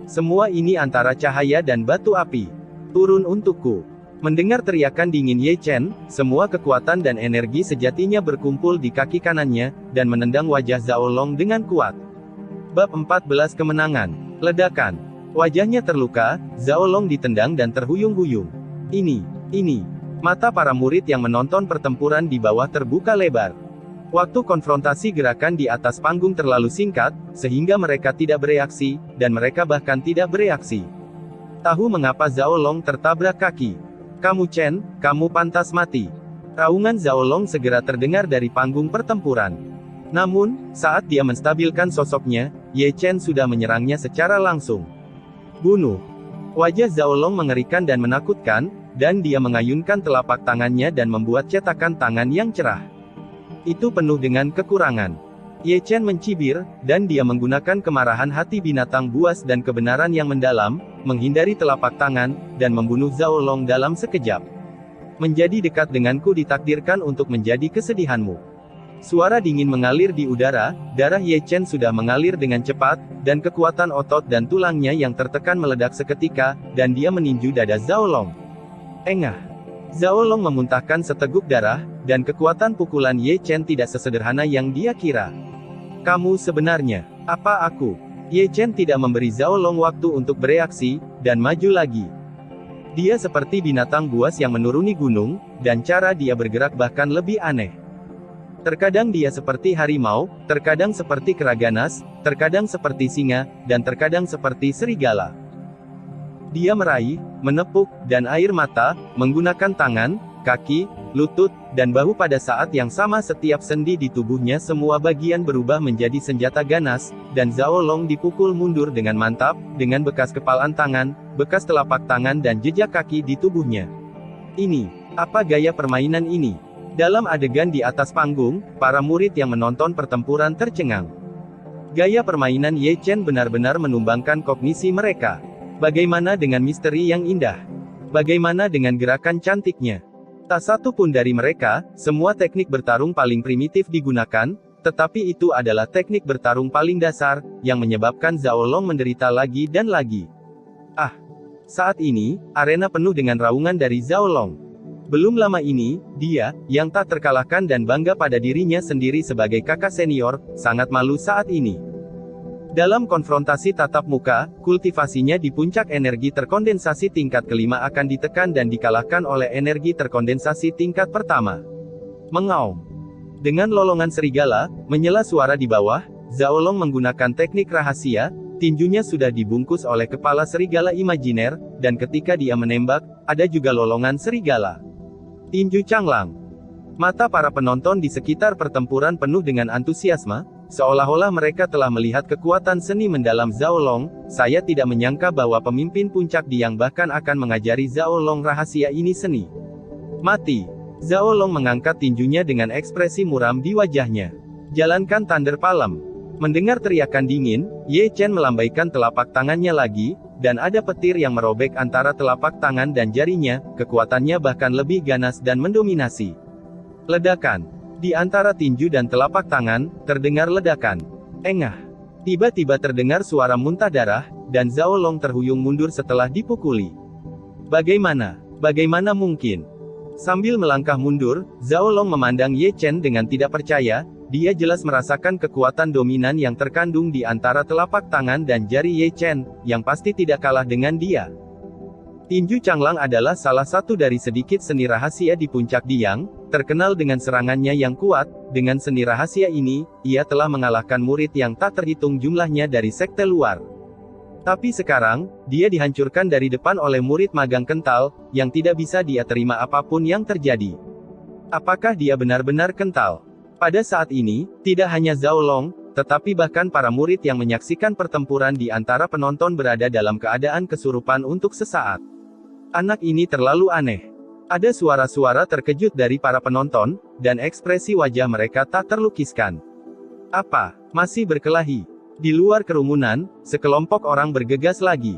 Semua ini antara cahaya dan batu api. "Turun untukku." Mendengar teriakan dingin Ye Chen, semua kekuatan dan energi sejatinya berkumpul di kaki kanannya, dan menendang wajah Zhao Long dengan kuat. Bab 14 Kemenangan. Ledakan. Wajahnya terluka, Zhao Long ditendang dan terhuyung-huyung. Ini. Mata para murid yang menonton pertempuran di bawah terbuka lebar. Waktu konfrontasi gerakan di atas panggung terlalu singkat, sehingga mereka tidak bereaksi, dan mereka bahkan tidak bereaksi. Tahu mengapa Zhao Long tertabrak kaki? "Kamu Chen, kamu pantas mati." Raungan Zhao Long segera terdengar dari panggung pertempuran. Namun, saat dia menstabilkan sosoknya, Ye Chen sudah menyerangnya secara langsung. "Bunuh!" Wajah Zhao Long mengerikan dan menakutkan, dan dia mengayunkan telapak tangannya dan membuat cetakan tangan yang cerah. Itu penuh dengan kekurangan. Ye Chen mencibir, dan dia menggunakan kemarahan hati binatang buas dan kebenaran yang mendalam, menghindari telapak tangan, dan membunuh Zhao Long dalam sekejap. "Menjadi dekat denganku ditakdirkan untuk menjadi kesedihanmu." Suara dingin mengalir di udara, darah Ye Chen sudah mengalir dengan cepat, dan kekuatan otot dan tulangnya yang tertekan meledak seketika, dan dia meninju dada Zhao Long. Engah! Zhao Long memuntahkan seteguk darah, dan kekuatan pukulan Ye Chen tidak sesederhana yang dia kira. Kamu sebenarnya, apa aku? Ye Chen tidak memberi Zhao Long waktu untuk bereaksi, dan maju lagi. Dia seperti binatang buas yang menuruni gunung, dan cara dia bergerak bahkan lebih aneh. Terkadang dia seperti harimau, terkadang seperti kera ganas, terkadang seperti singa, dan terkadang seperti serigala. Dia meraih, menepuk, dan air mata, menggunakan tangan, kaki, lutut, dan bahu pada saat yang sama. Setiap sendi di tubuhnya semua bagian berubah menjadi senjata ganas, dan Zhao Long dipukul mundur dengan mantap, dengan bekas kepalan tangan, bekas telapak tangan dan jejak kaki di tubuhnya. Ini, apa gaya permainan ini? Dalam adegan di atas panggung, para murid yang menonton pertempuran tercengang. Gaya permainan Ye Chen benar-benar menumbangkan kognisi mereka. Bagaimana dengan misteri yang indah? Bagaimana dengan gerakan cantiknya? Tak satu pun dari mereka, semua teknik bertarung paling primitif digunakan, tetapi itu adalah teknik bertarung paling dasar, yang menyebabkan Zhao Long menderita lagi dan lagi. Saat ini, arena penuh dengan raungan dari Zhao Long. Belum lama ini, dia, yang tak terkalahkan dan bangga pada dirinya sendiri sebagai kakak senior, sangat malu saat ini. Dalam konfrontasi tatap muka, kultivasinya di puncak energi terkondensasi tingkat kelima akan ditekan dan dikalahkan oleh energi terkondensasi tingkat pertama. Mengaum. Dengan lolongan serigala, menyela suara di bawah, Zhao Long menggunakan teknik rahasia, tinjunya sudah dibungkus oleh kepala serigala imajiner, dan ketika dia menembak, ada juga lolongan serigala. Tinju Changlang. Mata para penonton di sekitar pertempuran penuh dengan antusiasme, seolah-olah mereka telah melihat kekuatan seni mendalam Zhao Long. Saya tidak menyangka bahwa pemimpin puncak Diang bahkan akan mengajari Zhao Long rahasia ini seni. Mati. Zhao Long mengangkat tinjunya dengan ekspresi muram di wajahnya. Jalankan Thunder Palm. Mendengar teriakan dingin, Ye Chen melambaikan telapak tangannya lagi, dan ada petir yang merobek antara telapak tangan dan jarinya, kekuatannya bahkan lebih ganas dan mendominasi. Ledakan. Di antara tinju dan telapak tangan, terdengar ledakan. Engah. Tiba-tiba terdengar suara muntah darah, dan Zhao Long terhuyung mundur setelah dipukuli. Bagaimana? Bagaimana mungkin? Sambil melangkah mundur, Zhao Long memandang Ye Chen dengan tidak percaya. Dia jelas merasakan kekuatan dominan yang terkandung di antara telapak tangan dan jari Ye Chen, yang pasti tidak kalah dengan dia. Tinju Changlang adalah salah satu dari sedikit seni rahasia di puncak Diang, terkenal dengan serangannya yang kuat. Dengan seni rahasia ini, ia telah mengalahkan murid yang tak terhitung jumlahnya dari sekte luar. Tapi sekarang, dia dihancurkan dari depan oleh murid magang kental, yang tidak bisa dia terima apapun yang terjadi. Apakah dia benar-benar kental? Pada saat ini, tidak hanya Zhao Long, tetapi bahkan para murid yang menyaksikan pertempuran di antara penonton berada dalam keadaan kesurupan untuk sesaat. Anak ini terlalu aneh. Ada suara-suara terkejut dari para penonton, dan ekspresi wajah mereka tak terlukiskan. Apa? Masih berkelahi? Di luar kerumunan, sekelompok orang bergegas lagi.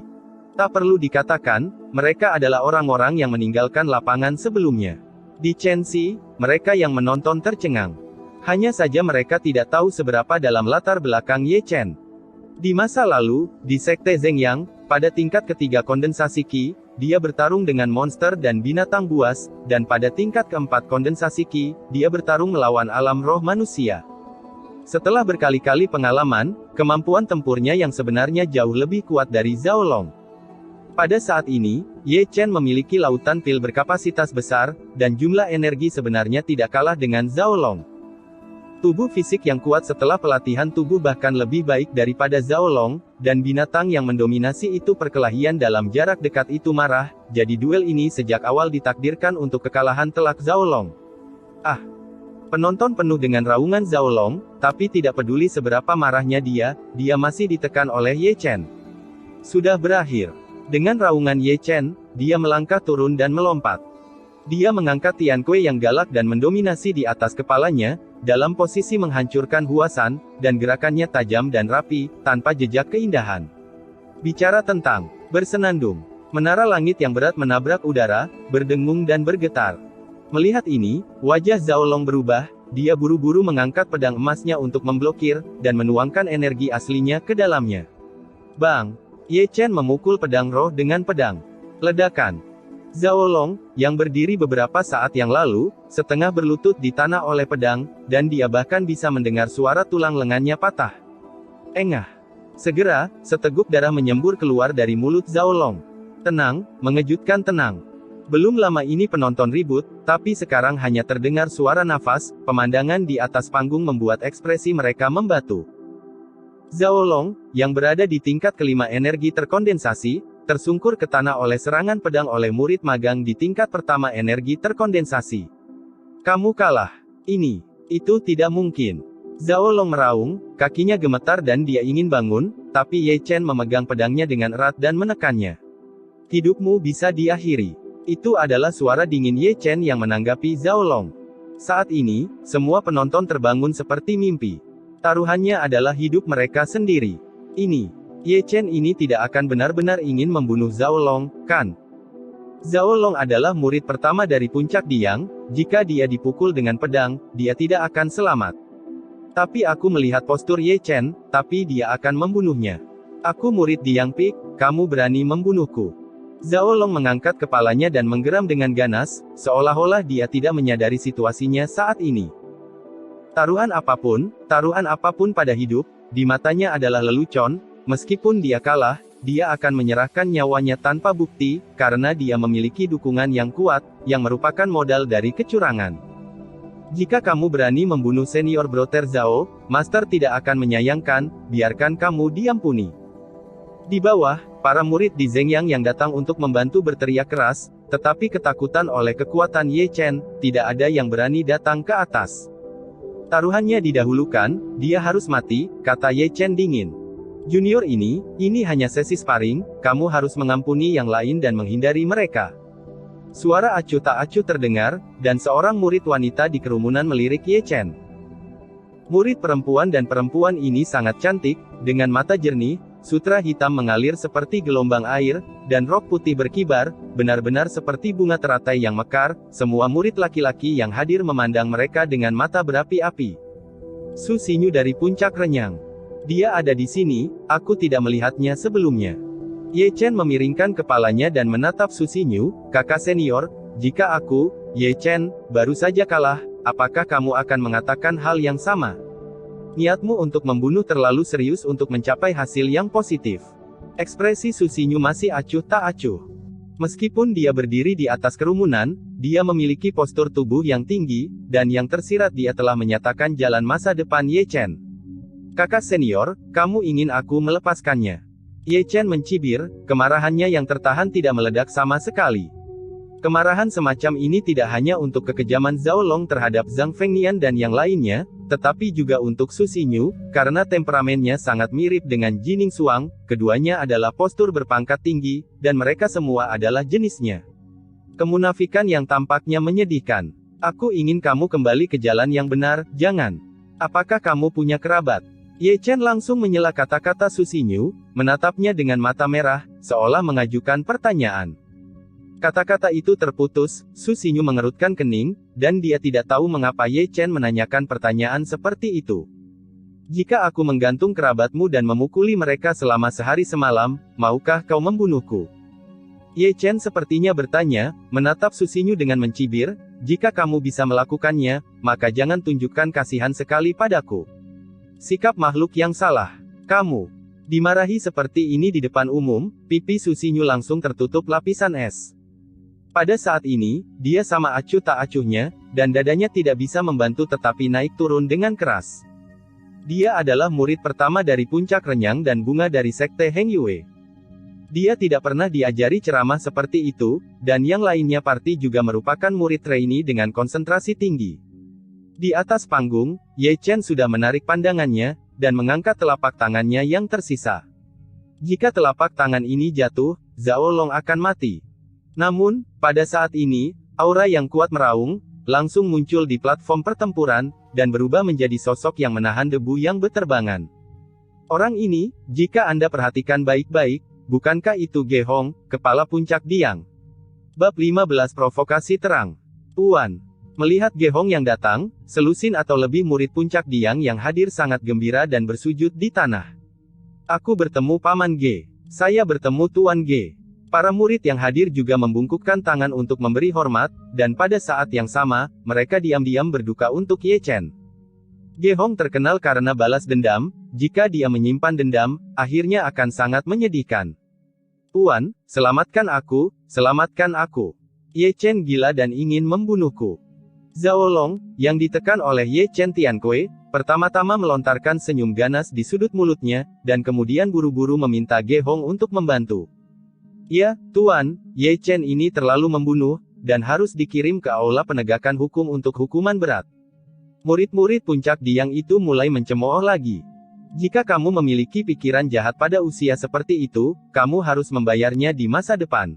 Tak perlu dikatakan, mereka adalah orang-orang yang meninggalkan lapangan sebelumnya. Di Chenxi, mereka yang menonton tercengang. Hanya saja mereka tidak tahu seberapa dalam latar belakang Ye Chen. Di masa lalu, di Sekte Zhengyang, pada tingkat ketiga kondensasi Qi, dia bertarung dengan monster dan binatang buas, dan pada tingkat keempat kondensasi Qi, dia bertarung melawan alam roh manusia. Setelah berkali-kali pengalaman, kemampuan tempurnya yang sebenarnya jauh lebih kuat dari Zhao Long. Pada saat ini, Ye Chen memiliki lautan pil berkapasitas besar, dan jumlah energi sebenarnya tidak kalah dengan Zhao Long. Tubuh fisik yang kuat setelah pelatihan tubuh bahkan lebih baik daripada Zhao Long, dan binatang yang mendominasi itu perkelahian dalam jarak dekat itu marah, jadi duel ini sejak awal ditakdirkan untuk kekalahan telak Zhao Long. Penonton penuh dengan raungan Zhao Long, tapi tidak peduli seberapa marahnya dia masih ditekan oleh Ye Chen. Sudah berakhir. Dengan raungan Ye Chen, dia melangkah turun dan melompat. Dia mengangkat Tian Kui yang galak dan mendominasi di atas kepalanya, dalam posisi menghancurkan huasan, dan gerakannya tajam dan rapi, tanpa jejak keindahan. Bicara tentang bersenandung, menara langit yang berat menabrak udara, berdengung dan bergetar. Melihat ini, wajah Zhao Long berubah, dia buru-buru mengangkat pedang emasnya untuk memblokir, dan menuangkan energi aslinya ke dalamnya. Bang! Ye Chen memukul pedang roh dengan pedang. Ledakan. Zhao Long, yang berdiri beberapa saat yang lalu, setengah berlutut di tanah oleh pedang, dan dia bahkan bisa mendengar suara tulang lengannya patah. Engah. Segera, seteguk darah menyembur keluar dari mulut Zhao Long. Tenang, mengejutkan tenang. Belum lama ini penonton ribut, tapi sekarang hanya terdengar suara nafas, pemandangan di atas panggung membuat ekspresi mereka membatu. Zhao Long, yang berada di tingkat kelima energi terkondensasi, tersungkur ke tanah oleh serangan pedang oleh murid magang di tingkat pertama energi terkondensasi. Kamu kalah. Itu tidak mungkin. Zhao Long meraung, kakinya gemetar dan dia ingin bangun, tapi Ye Chen memegang pedangnya dengan erat dan menekannya. Hidupmu bisa diakhiri. Itu adalah suara dingin Ye Chen yang menanggapi Zhao Long. Saat ini, semua penonton terbangun seperti mimpi. Taruhannya adalah hidup mereka sendiri. Ye Chen ini tidak akan benar-benar ingin membunuh Zhao Long, kan? Zhao Long adalah murid pertama dari Puncak Diang, jika dia dipukul dengan pedang, dia tidak akan selamat. Tapi aku melihat postur Ye Chen, tapi dia akan membunuhnya. Aku murid Diang Peak, kamu berani membunuhku. Zhao Long mengangkat kepalanya dan menggeram dengan ganas, seolah-olah dia tidak menyadari situasinya saat ini. Taruhan apapun pada hidup, di matanya adalah lelucon. Meskipun dia kalah, dia akan menyerahkan nyawanya tanpa bukti, karena dia memiliki dukungan yang kuat, yang merupakan modal dari kecurangan. Jika kamu berani membunuh senior Brother Zhao, Master tidak akan menyayangkan, biarkan kamu diampuni. Di bawah, para murid di Zhengyang yang datang untuk membantu berteriak keras, tetapi ketakutan oleh kekuatan Ye Chen, tidak ada yang berani datang ke atas. Taruhannya didahulukan, dia harus mati, kata Ye Chen dingin. Junior ini hanya sesi sparring, kamu harus mengampuni yang lain dan menghindari mereka. Suara acuh tak acuh terdengar, dan seorang murid wanita di kerumunan melirik Ye Chen. Murid perempuan dan perempuan ini sangat cantik, dengan mata jernih, sutra hitam mengalir seperti gelombang air, dan rok putih berkibar, benar-benar seperti bunga teratai yang mekar. Semua murid laki-laki yang hadir memandang mereka dengan mata berapi-api. Su Xinyu dari Puncak Renyang. Dia ada di sini, aku tidak melihatnya sebelumnya. Ye Chen memiringkan kepalanya dan menatap Su Xinyu, kakak senior, jika aku, Ye Chen, baru saja kalah, apakah kamu akan mengatakan hal yang sama? Niatmu untuk membunuh terlalu serius untuk mencapai hasil yang positif. Ekspresi Su Xinyu masih acuh tak acuh. Meskipun dia berdiri di atas kerumunan, dia memiliki postur tubuh yang tinggi, dan yang tersirat dia telah menyatakan jalan masa depan Ye Chen. Kakak senior, kamu ingin aku melepaskannya? Ye Chen mencibir, kemarahannya yang tertahan tidak meledak sama sekali. Kemarahan semacam ini tidak hanya untuk kekejaman Zhao Long terhadap Zhang Fengnian dan yang lainnya, tetapi juga untuk Su Xinyu, karena temperamennya sangat mirip dengan Jining Xuang, keduanya adalah postur berpangkat tinggi, dan mereka semua adalah jenisnya. Kemunafikan yang tampaknya menyedihkan. Aku ingin kamu kembali ke jalan yang benar, jangan. Apakah kamu punya kerabat? Ye Chen langsung menyela kata-kata Su Xinyu, menatapnya dengan mata merah, seolah mengajukan pertanyaan. Kata-kata itu terputus, Su Xinyu mengerutkan kening, dan dia tidak tahu mengapa Ye Chen menanyakan pertanyaan seperti itu. Jika aku menggantung kerabatmu dan memukuli mereka selama sehari semalam, maukah kau membunuhku? Ye Chen sepertinya bertanya, menatap Su Xinyu dengan mencibir, jika kamu bisa melakukannya, maka jangan tunjukkan kasihan sekali padaku. Sikap makhluk yang salah. Kamu dimarahi seperti ini di depan umum, pipi Su Xinyu langsung tertutup lapisan es. Pada saat ini, dia sama acuh tak acuhnya, dan dadanya tidak bisa membantu tetapi naik turun dengan keras. Dia adalah murid pertama dari Puncak Renyang dan bunga dari Sekte Heng Yue. Dia tidak pernah diajari ceramah seperti itu, dan yang lainnya Parti juga merupakan murid trainee dengan konsentrasi tinggi. Di atas panggung, Ye Chen sudah menarik pandangannya, dan mengangkat telapak tangannya yang tersisa. Jika telapak tangan ini jatuh, Zhao Long akan mati. Namun, pada saat ini, aura yang kuat meraung, langsung muncul di platform pertempuran, dan berubah menjadi sosok yang menahan debu yang beterbangan. Orang ini, jika Anda perhatikan baik-baik, bukankah itu Ge Hong, kepala Puncak Diang? Bab 15 Provokasi Terang. Tuan. Melihat Ge Hong yang datang, selusin atau lebih murid Puncak Diang yang hadir sangat gembira dan bersujud di tanah. Aku bertemu Paman Ge. Saya bertemu Tuan Ge. Para murid yang hadir juga membungkukkan tangan untuk memberi hormat, dan pada saat yang sama, mereka diam-diam berduka untuk Ye Chen. Ge Hong terkenal karena balas dendam, jika dia menyimpan dendam, akhirnya akan sangat menyedihkan. Tuan, selamatkan aku, selamatkan aku. Ye Chen gila dan ingin membunuhku. Zhao Long, yang ditekan oleh Ye Chen Tianque, pertama-tama melontarkan senyum ganas di sudut mulutnya, dan kemudian buru-buru meminta Ge Hong untuk membantu. Ya, Tuan, Ye Chen ini terlalu membunuh, dan harus dikirim ke aula penegakan hukum untuk hukuman berat. Murid-murid puncak Diang itu mulai mencemooh lagi. Jika kamu memiliki pikiran jahat pada usia seperti itu, kamu harus membayarnya di masa depan.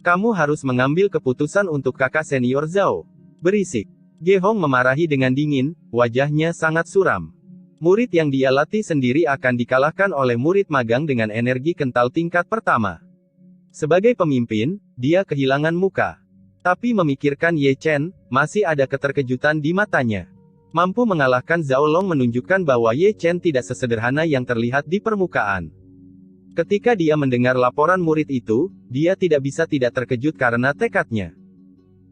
Kamu harus mengambil keputusan untuk kakak senior Zhao. Berisik. Ge Hong memarahi dengan dingin, wajahnya sangat suram. Murid yang dia latih sendiri akan dikalahkan oleh murid magang dengan energi kental tingkat pertama. Sebagai pemimpin, dia kehilangan muka. Tapi memikirkan Ye Chen, masih ada keterkejutan di matanya. Mampu mengalahkan Zhao Long menunjukkan bahwa Ye Chen tidak sesederhana yang terlihat di permukaan. Ketika dia mendengar laporan murid itu, dia tidak bisa tidak terkejut karena tekadnya.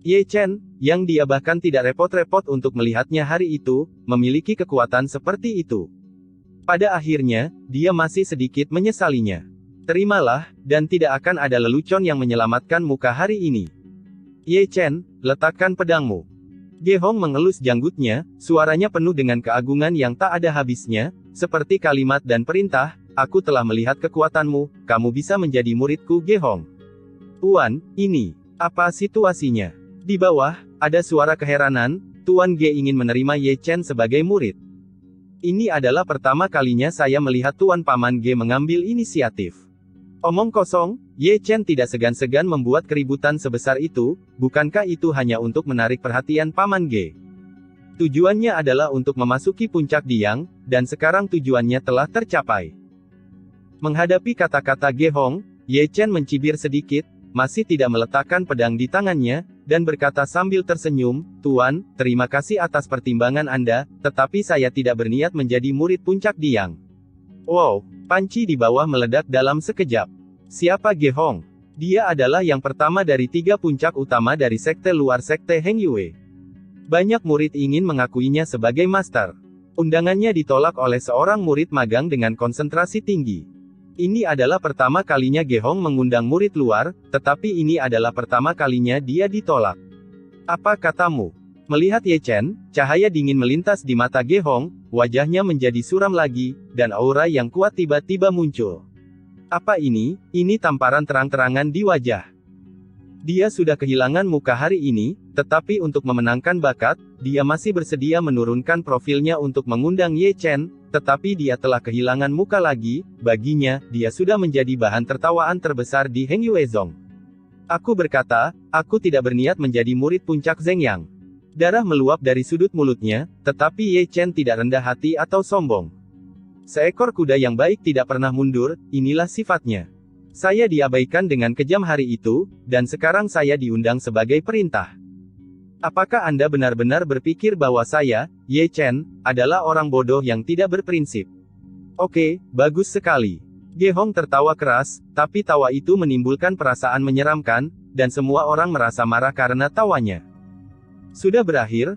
Ye Chen, yang dia bahkan tidak repot-repot untuk melihatnya hari itu, memiliki kekuatan seperti itu. Pada akhirnya, dia masih sedikit menyesalinya. Terimalah, dan tidak akan ada lelucon yang menyelamatkan muka hari ini. Ye Chen, letakkan pedangmu. Ge Hong mengelus janggutnya, suaranya penuh dengan keagungan yang tak ada habisnya, seperti kalimat dan perintah, aku telah melihat kekuatanmu, kamu bisa menjadi muridku Ge Hong. Tuan, ini, apa situasinya? Di bawah, ada suara keheranan, Tuan Ge ingin menerima Ye Chen sebagai murid. Ini adalah pertama kalinya saya melihat Tuan Paman Ge mengambil inisiatif. Omong kosong, Ye Chen tidak segan-segan membuat keributan sebesar itu, bukankah itu hanya untuk menarik perhatian Paman Ge? Tujuannya adalah untuk memasuki puncak Diang, dan sekarang tujuannya telah tercapai. Menghadapi kata-kata Ge Hong, Ye Chen mencibir sedikit, masih tidak meletakkan pedang di tangannya, dan berkata sambil tersenyum, Tuan, terima kasih atas pertimbangan Anda, tetapi saya tidak berniat menjadi murid puncak Diang. Wow, panci di bawah meledak dalam sekejap. Siapa Ge Hong? Dia adalah yang pertama dari 3 puncak utama dari sekte luar sekte Heng Yue. Banyak murid ingin mengakuinya sebagai master. Undangannya ditolak oleh seorang murid magang dengan konsentrasi tinggi. Ini adalah pertama kalinya Ge Hong mengundang murid luar, tetapi ini adalah pertama kalinya dia ditolak. Apa katamu? Melihat Ye Chen, cahaya dingin melintas di mata Ge Hong, wajahnya menjadi suram lagi, dan aura yang kuat tiba-tiba muncul. Apa ini? Ini tamparan terang-terangan di wajah. Dia sudah kehilangan muka hari ini, tetapi untuk memenangkan bakat, dia masih bersedia menurunkan profilnya untuk mengundang Ye Chen, tetapi dia telah kehilangan muka lagi, baginya, dia sudah menjadi bahan tertawaan terbesar di Heng Yue Zong. Aku berkata, aku tidak berniat menjadi murid puncak Zheng Yang. Darah meluap dari sudut mulutnya, tetapi Ye Chen tidak rendah hati atau sombong. Seekor kuda yang baik tidak pernah mundur, inilah sifatnya. Saya diabaikan dengan kejam hari itu, dan sekarang saya diundang sebagai perintah. Apakah Anda benar-benar berpikir bahwa saya, Ye Chen, adalah orang bodoh yang tidak berprinsip? Oke, bagus sekali. Ge Hong tertawa keras, tapi tawa itu menimbulkan perasaan menyeramkan, dan semua orang merasa marah karena tawanya. Sudah berakhir,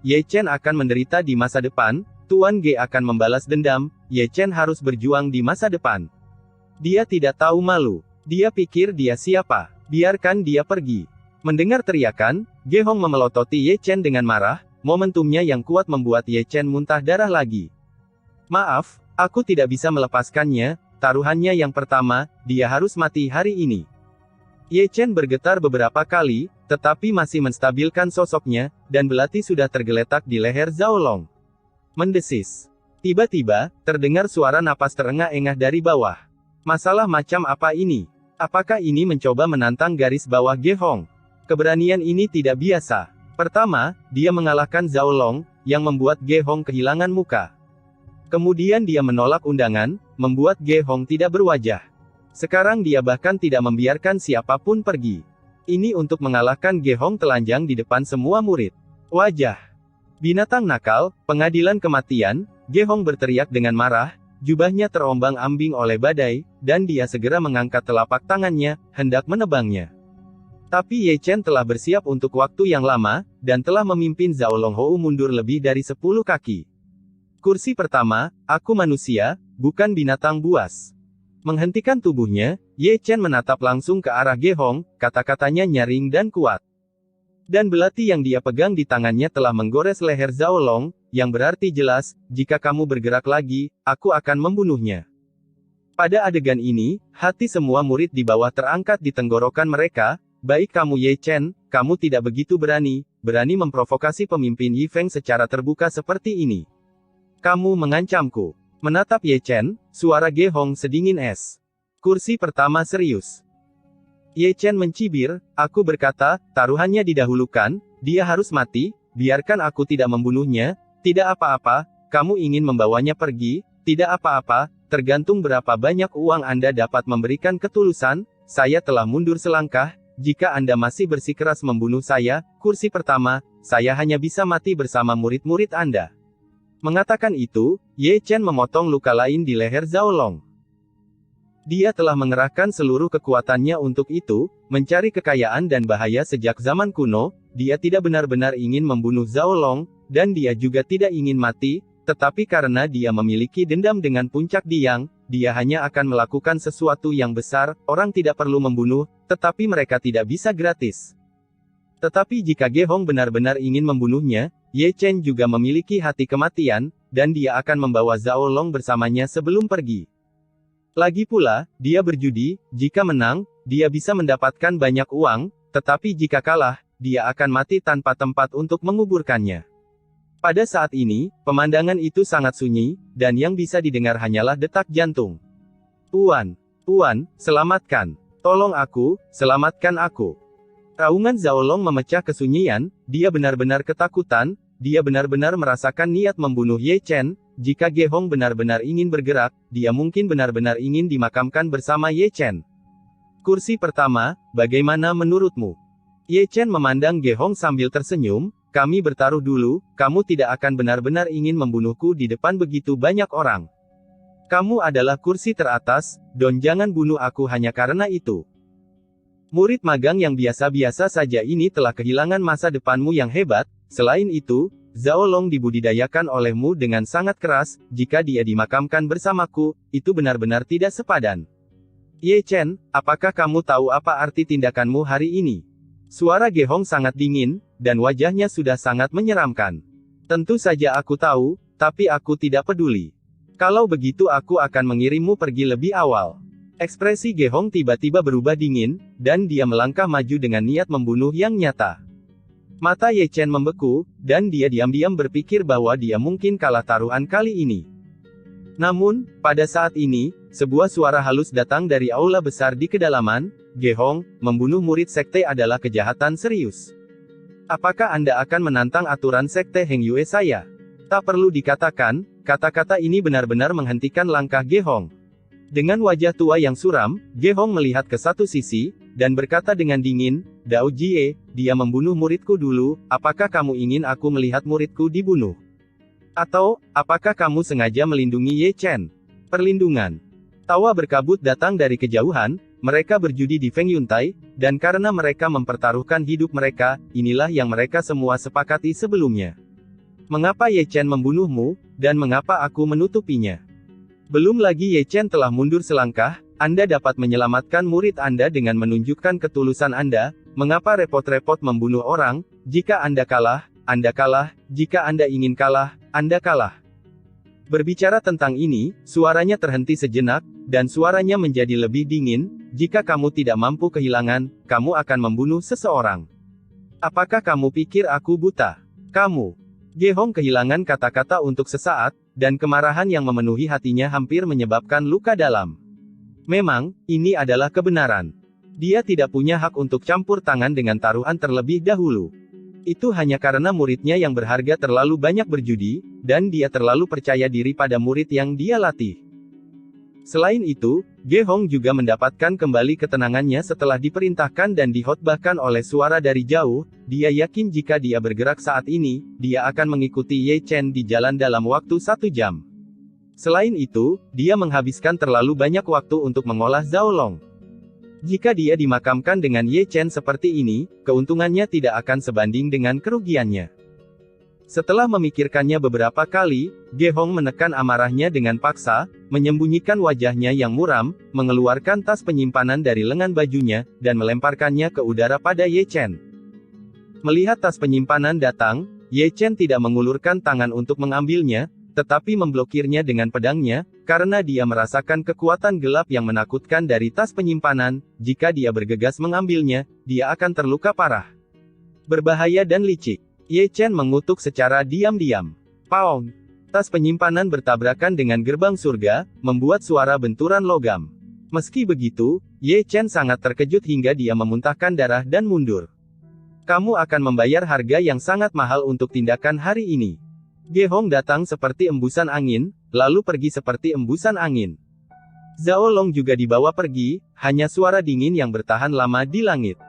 Ye Chen akan menderita di masa depan, Tuan Ge akan membalas dendam, Ye Chen harus berjuang di masa depan. Dia tidak tahu malu. Dia pikir dia siapa. Biarkan dia pergi. Mendengar teriakan, Ge Hong memelototi Ye Chen dengan marah, momentumnya yang kuat membuat Ye Chen muntah darah lagi. Maaf, aku tidak bisa melepaskannya, taruhannya yang pertama, dia harus mati hari ini. Ye Chen bergetar beberapa kali, tetapi masih menstabilkan sosoknya, dan belati sudah tergeletak di leher Zhao Long. Mendesis. Tiba-tiba, terdengar suara napas terengah-engah dari bawah. Masalah macam apa ini? Apakah ini mencoba menantang garis bawah Ge Hong? Keberanian ini tidak biasa. Pertama, dia mengalahkan Zhao Long, yang membuat Ge Hong kehilangan muka. Kemudian dia menolak undangan, membuat Ge Hong tidak berwajah. Sekarang dia bahkan tidak membiarkan siapapun pergi. Ini untuk mengalahkan Ge Hong telanjang di depan semua murid. Wajah. Binatang nakal, pengadilan kematian, Ge Hong berteriak dengan marah, Jubahnya terombang-ambing oleh badai, dan dia segera mengangkat telapak tangannya, hendak menebangnya. Tapi Ye Chen telah bersiap untuk waktu yang lama, dan telah memimpin Zhao Longhou mundur lebih dari 10 kaki. Kursi pertama, aku manusia, bukan binatang buas. Menghentikan tubuhnya, Ye Chen menatap langsung ke arah Ge Hong, kata-katanya nyaring dan kuat. Dan belati yang dia pegang di tangannya telah menggores leher Zhao Long, yang berarti jelas, jika kamu bergerak lagi, aku akan membunuhnya. Pada adegan ini, hati semua murid di bawah terangkat di tenggorokan mereka. Baik kamu Ye Chen, kamu tidak begitu berani memprovokasi pemimpin Yi Feng secara terbuka seperti ini. Kamu mengancamku. Menatap Ye Chen, suara Ge Hong sedingin es. Kursi pertama serius. Ye Chen mencibir, aku berkata, taruhannya didahulukan, dia harus mati, biarkan aku tidak membunuhnya, tidak apa-apa, kamu ingin membawanya pergi, tidak apa-apa, tergantung berapa banyak uang Anda dapat memberikan ketulusan, saya telah mundur selangkah, jika Anda masih bersikeras membunuh saya, kursi pertama, saya hanya bisa mati bersama murid-murid Anda. Mengatakan itu, Ye Chen memotong luka lain di leher Zhao Long. Dia telah mengerahkan seluruh kekuatannya untuk itu, mencari kekayaan dan bahaya sejak zaman kuno, dia tidak benar-benar ingin membunuh Zhao Long, dan dia juga tidak ingin mati, tetapi karena dia memiliki dendam dengan puncak Diang, dia hanya akan melakukan sesuatu yang besar, orang tidak perlu membunuh, tetapi mereka tidak bisa gratis. Tetapi jika Ge Hong benar-benar ingin membunuhnya, Ye Chen juga memiliki hati kematian, dan dia akan membawa Zhao Long bersamanya sebelum pergi. Lagi pula, dia berjudi, jika menang, dia bisa mendapatkan banyak uang, tetapi jika kalah, dia akan mati tanpa tempat untuk menguburkannya. Pada saat ini, pemandangan itu sangat sunyi, dan yang bisa didengar hanyalah detak jantung. Tuan, selamatkan. Tolong aku, selamatkan aku. Raungan Zhao Long memecah kesunyian, dia benar-benar ketakutan, dia benar-benar merasakan niat membunuh Ye Chen, jika Ge Hong benar-benar ingin bergerak, dia mungkin benar-benar ingin dimakamkan bersama Ye Chen. Kursi pertama, bagaimana menurutmu? Ye Chen memandang Ge Hong sambil tersenyum, kami bertaruh dulu, kamu tidak akan benar-benar ingin membunuhku di depan begitu banyak orang. Kamu adalah kursi teratas, Don jangan bunuh aku hanya karena itu. Murid magang yang biasa-biasa saja ini telah kehilangan masa depanmu yang hebat, selain itu, Zhao Long dibudidayakan olehmu dengan sangat keras, jika dia dimakamkan bersamaku, itu benar-benar tidak sepadan. Ye Chen, apakah kamu tahu apa arti tindakanmu hari ini? Suara Ge Hong sangat dingin, dan wajahnya sudah sangat menyeramkan. Tentu saja aku tahu, tapi aku tidak peduli. Kalau begitu aku akan mengirimmu pergi lebih awal. Ekspresi Ge Hong tiba-tiba berubah dingin, dan dia melangkah maju dengan niat membunuh yang nyata. Mata Ye Chen membeku, dan dia diam-diam berpikir bahwa dia mungkin kalah taruhan kali ini. Namun, pada saat ini, sebuah suara halus datang dari aula besar di kedalaman, Ge Hong, membunuh murid sekte adalah kejahatan serius. Apakah Anda akan menantang aturan sekte Heng Yue saya? Tak perlu dikatakan, kata-kata ini benar-benar menghentikan langkah Ge Hong. Dengan wajah tua yang suram, Ge Hong melihat ke satu sisi, dan berkata dengan dingin, Dao Jie, dia membunuh muridku dulu, apakah kamu ingin aku melihat muridku dibunuh? Atau, apakah kamu sengaja melindungi Ye Chen? Perlindungan. Tawa berkabut datang dari kejauhan, mereka berjudi di Feng Yuntai, dan karena mereka mempertaruhkan hidup mereka, inilah yang mereka semua sepakati sebelumnya. Mengapa Ye Chen membunuhmu, dan mengapa aku menutupinya? Belum lagi Ye Chen telah mundur selangkah, Anda dapat menyelamatkan murid Anda dengan menunjukkan ketulusan Anda, mengapa repot-repot membunuh orang, jika Anda kalah, jika Anda ingin kalah, Anda kalah. Berbicara tentang ini, suaranya terhenti sejenak, dan suaranya menjadi lebih dingin, jika kamu tidak mampu kehilangan, kamu akan membunuh seseorang. Apakah kamu pikir aku buta? Kamu. Ge Hong kehilangan kata-kata untuk sesaat, dan kemarahan yang memenuhi hatinya hampir menyebabkan luka dalam. Memang, ini adalah kebenaran. Dia tidak punya hak untuk campur tangan dengan taruhan terlebih dahulu. Itu hanya karena muridnya yang berharga terlalu banyak berjudi, dan dia terlalu percaya diri pada murid yang dia latih. Selain itu, Ge Hong juga mendapatkan kembali ketenangannya setelah diperintahkan dan dihotbahkan oleh suara dari jauh, dia yakin jika dia bergerak saat ini, dia akan mengikuti Ye Chen di jalan dalam waktu 1 jam. Selain itu, dia menghabiskan terlalu banyak waktu untuk mengolah Zhao Long. Jika dia dimakamkan dengan Ye Chen seperti ini, keuntungannya tidak akan sebanding dengan kerugiannya. Setelah memikirkannya beberapa kali, Ge Hong menekan amarahnya dengan paksa, menyembunyikan wajahnya yang muram, mengeluarkan tas penyimpanan dari lengan bajunya, dan melemparkannya ke udara pada Ye Chen. Melihat tas penyimpanan datang, Ye Chen tidak mengulurkan tangan untuk mengambilnya, tetapi memblokirnya dengan pedangnya, karena dia merasakan kekuatan gelap yang menakutkan dari tas penyimpanan. Jika dia bergegas mengambilnya, dia akan terluka parah. Berbahaya dan licik. Ye Chen mengutuk secara diam-diam. Paong! Tas penyimpanan bertabrakan dengan gerbang surga, membuat suara benturan logam. Meski begitu, Ye Chen sangat terkejut hingga dia memuntahkan darah dan mundur. Kamu akan membayar harga yang sangat mahal untuk tindakan hari ini. Ge Hong datang seperti embusan angin, lalu pergi seperti embusan angin. Zhao Long juga dibawa pergi, hanya suara dingin yang bertahan lama di langit.